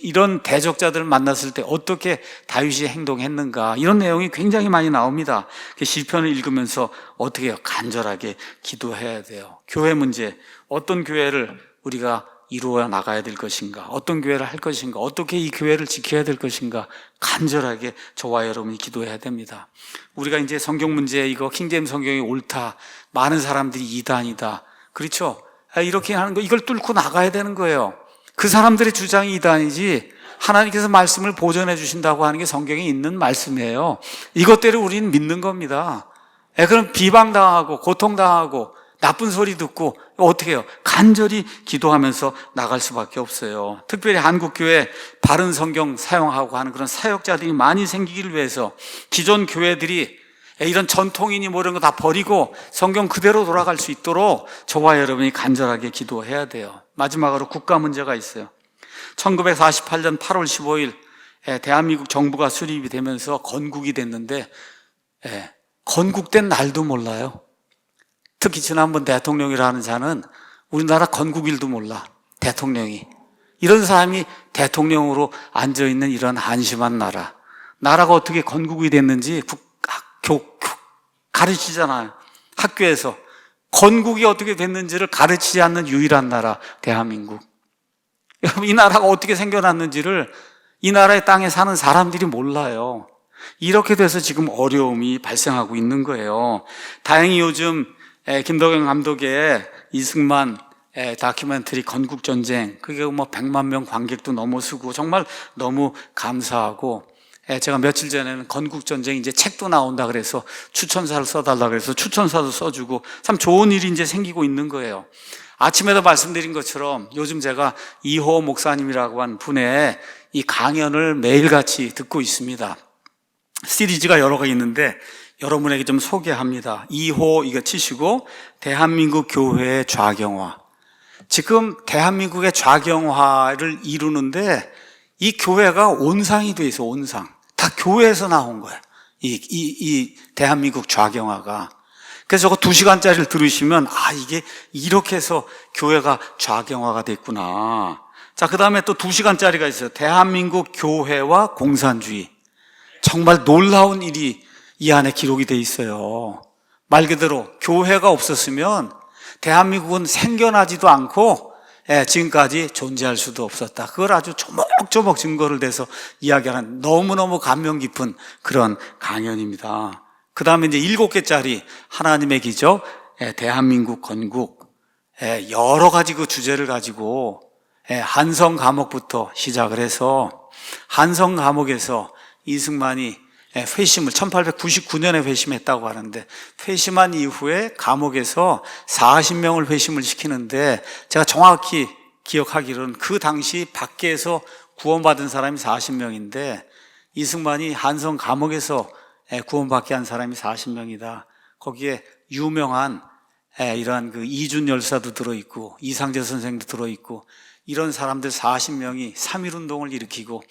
이런 대적자들을 만났을 때 어떻게 다윗이 행동했는가, 이런 내용이 굉장히 많이 나옵니다. 시편을 읽으면서 어떻게 해요? 간절하게 기도해야 돼요. 교회 문제, 어떤 교회를 우리가 이루어 나가야 될 것인가, 어떤 교회를 할 것인가, 어떻게 이 교회를 지켜야 될 것인가, 간절하게 저와 여러분이 기도해야 됩니다. 우리가 이제 성경 문제, 이거 킹제임스 성경이 옳다, 많은 사람들이 이단이다, 그렇죠? 이렇게 하는 거, 이걸 뚫고 나가야 되는 거예요. 그 사람들의 주장이 이단이지 하나님께서 말씀을 보존해 주신다고 하는 게 성경에 있는 말씀이에요. 이것대로 우리는 믿는 겁니다. 그럼 비방당하고 고통당하고 나쁜 소리 듣고 어떻게 해요? 간절히 기도하면서 나갈 수밖에 없어요. 특별히 한국교회 바른 성경 사용하고 하는 그런 사역자들이 많이 생기기를 위해서 기존 교회들이 이런 전통이니 뭐 이런 거 다 버리고 성경 그대로 돌아갈 수 있도록 저와 여러분이 간절하게 기도해야 돼요. 마지막으로 국가 문제가 있어요. 1948년 8월 15일 대한민국 정부가 수립이 되면서 건국이 됐는데 건국된 날도 몰라요. 특히 지난번 대통령이라는 자는 우리나라 건국일도 몰라. 대통령이. 이런 사람이 대통령으로 앉아있는 이런 한심한 나라가 어떻게 건국이 됐는지 가르치잖아요. 학교에서 건국이 어떻게 됐는지를 가르치지 않는 유일한 나라, 대한민국. 여러분, 이 나라가 어떻게 생겨났는지를 이 나라의 땅에 사는 사람들이 몰라요. 이렇게 돼서 지금 어려움이 발생하고 있는 거예요. 다행히 요즘 김덕영 감독의 이승만 다큐멘터리 건국전쟁, 그게 뭐 100만 명 관객도 넘어서고 정말 너무 감사하고, 제가 며칠 전에는 건국전쟁 이제 책도 나온다 그래서 추천사를 써달라 그래서 추천사도 써주고 참 좋은 일이 이제 생기고 있는 거예요. 아침에도 말씀드린 것처럼 요즘 제가 이호 목사님이라고 한 분의 이 강연을 매일같이 듣고 있습니다. 시리즈가 여러 개 있는데 여러분에게 좀 소개합니다. 이호 이거 치시고 대한민국 교회의 좌경화. 지금 대한민국의 좌경화를 이루는데 이 교회가 온상이 돼 있어. 온상. 다 교회에서 나온 거야. 이 대한민국 좌경화가. 그래서 저거 2시간짜리를 들으시면 이게 이렇게 해서 교회가 좌경화가 됐구나. 자, 그 다음에 또 2시간짜리가 있어요. 대한민국 교회와 공산주의. 정말 놀라운 일이 이 안에 기록이 돼 있어요. 말 그대로 교회가 없었으면 대한민국은 생겨나지도 않고 지금까지 존재할 수도 없었다. 그걸 아주 조목조목 증거를 대서 이야기하는 너무너무 감명 깊은 그런 강연입니다. 그 다음에 이제 7개짜리 하나님의 기적, 대한민국 건국, 여러 가지 그 주제를 가지고 한성 감옥부터 시작을 해서 한성 감옥에서 이승만이 회심을 1899년에 회심했다고 하는데 회심한 이후에 감옥에서 40명을 회심을 시키는데 제가 정확히 기억하기로는 그 당시 밖에서 구원받은 사람이 40명인데 이승만이 한성 감옥에서 구원받게 한 사람이 40명이다. 거기에 유명한 이러한 그 이준 열사도 들어있고 이상재 선생도 들어있고 이런 사람들 40명이 3.1운동을 일으키고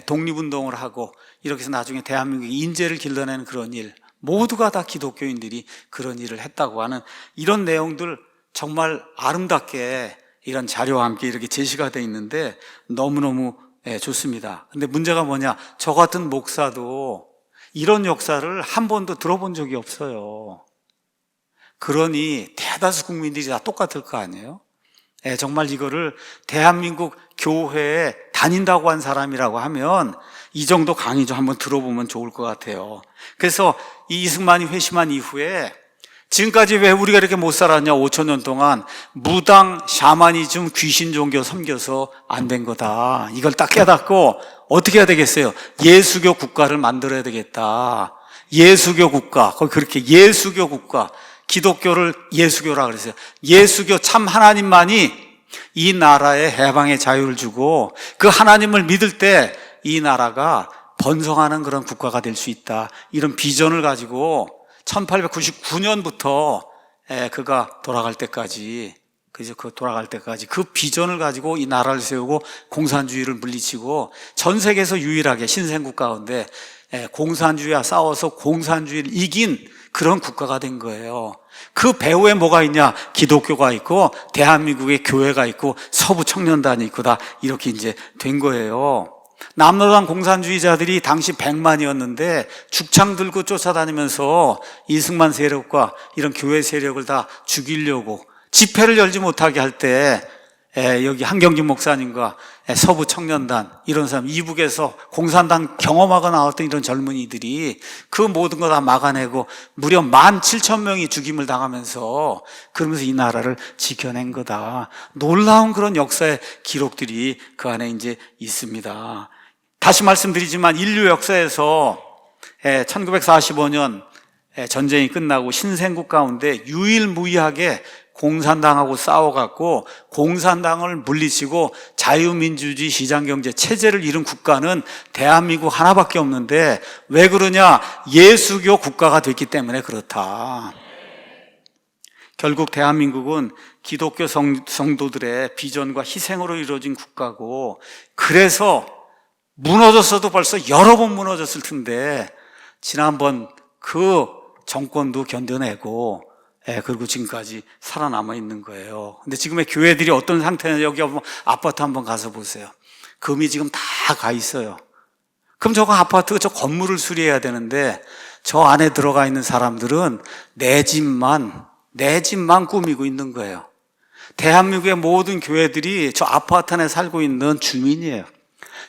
독립운동을 하고 이렇게 해서 나중에 대한민국의 인재를 길러내는 그런 일, 모두가 다 기독교인들이 그런 일을 했다고 하는 이런 내용들 정말 아름답게 이런 자료와 함께 이렇게 제시가 되어 있는데 너무너무 좋습니다. 근데 문제가 뭐냐, 저 같은 목사도 이런 역사를 한 번도 들어본 적이 없어요. 그러니 대다수 국민들이 다 똑같을 거 아니에요? 정말 이거를 대한민국 교회에 다닌다고 한 사람이라고 하면 이 정도 강의 좀 한번 들어보면 좋을 것 같아요. 그래서 이 이승만이 회심한 이후에 지금까지 왜 우리가 이렇게 못 살았냐, 5,000년 동안 무당, 샤머니즘, 귀신 종교 섬겨서 안 된 거다. 이걸 딱 깨닫고 어떻게 해야 되겠어요? 예수교 국가를 만들어야 되겠다. 예수교 국가, 그렇게 예수교 국가, 기독교를 예수교라 그랬어요. 예수교 참 하나님만이 이 나라에 해방의 자유를 주고 그 하나님을 믿을 때 이 나라가 번성하는 그런 국가가 될 수 있다. 이런 비전을 가지고 1899년부터 그가 돌아갈 때까지 그 비전을 가지고 이 나라를 세우고 공산주의를 물리치고 전 세계에서 유일하게 신생국 가운데 공산주의와 싸워서 공산주의를 이긴 그런 국가가 된 거예요. 그 배후에 뭐가 있냐? 기독교가 있고 대한민국의 교회가 있고 서부 청년단이 있고 다 이렇게 이제 된 거예요. 남로당 공산주의자들이 당시 100만이었는데 죽창 들고 쫓아다니면서 이승만 세력과 이런 교회 세력을 다 죽이려고 집회를 열지 못하게 할 때 여기 한경진 목사님과 서부 청년단 이런 사람, 이북에서 공산당 경험하고 나왔던 이런 젊은이들이 그 모든 거 다 막아내고 무려 17,000명이 죽임을 당하면서 그러면서 이 나라를 지켜낸 거다. 놀라운 그런 역사의 기록들이 그 안에 이제 있습니다. 다시 말씀드리지만 인류 역사에서 1945년 전쟁이 끝나고 신생국 가운데 유일무이하게 공산당하고 싸워갖고 공산당을 물리치고 자유민주주의 시장경제 체제를 이룬 국가는 대한민국 하나밖에 없는데 왜 그러냐? 예수교 국가가 됐기 때문에 그렇다. 결국 대한민국은 기독교 성도들의 비전과 희생으로 이루어진 국가고 그래서 무너졌어도 벌써 여러 번 무너졌을 텐데 지난번 그 정권도 견뎌내고 그리고 지금까지 살아남아 있는 거예요. 근데 지금의 교회들이 어떤 상태냐? 여기 아파트 한번 가서 보세요. 금이 지금 다 가 있어요. 그럼 저거 아파트, 저 건물을 수리해야 되는데 저 안에 들어가 있는 사람들은 내 집만 꾸미고 있는 거예요. 대한민국의 모든 교회들이 저 아파트 안에 살고 있는 주민이에요.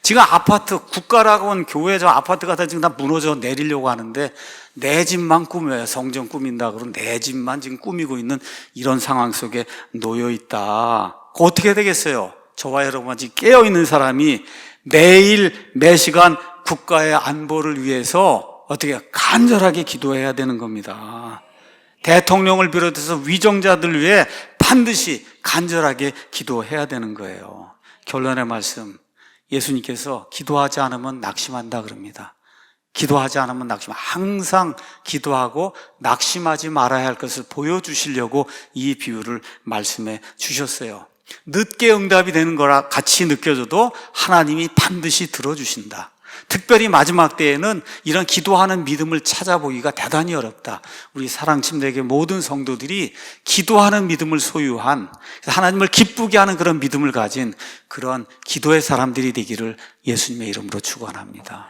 지금 아파트, 국가라고 하는 교회 저 아파트가 다 지금 다 무너져 내리려고 하는데 내 집만 꾸며요. 성전 꾸민다 그러면 내 집만 지금 꾸미고 있는 이런 상황 속에 놓여 있다. 어떻게 되겠어요? 저와 여러분 지금 깨어있는 사람이 매일 매시간 국가의 안보를 위해서 어떻게 간절하게 기도해야 되는 겁니다. 대통령을 비롯해서 위정자들 위해 반드시 간절하게 기도해야 되는 거예요. 결론의 말씀, 예수님께서 기도하지 않으면 낙심한다 그럽니다. 기도하지 않으면 항상 기도하고 낙심하지 말아야 할 것을 보여주시려고 이 비유를 말씀해 주셨어요. 늦게 응답이 되는 거라 같이 느껴져도 하나님이 반드시 들어주신다. 특별히 마지막 때에는 이런 기도하는 믿음을 찾아보기가 대단히 어렵다. 우리 사랑침대교회 모든 성도들이 기도하는 믿음을 소유한, 하나님을 기쁘게 하는 그런 믿음을 가진 그런 기도의 사람들이 되기를 예수님의 이름으로 축원합니다.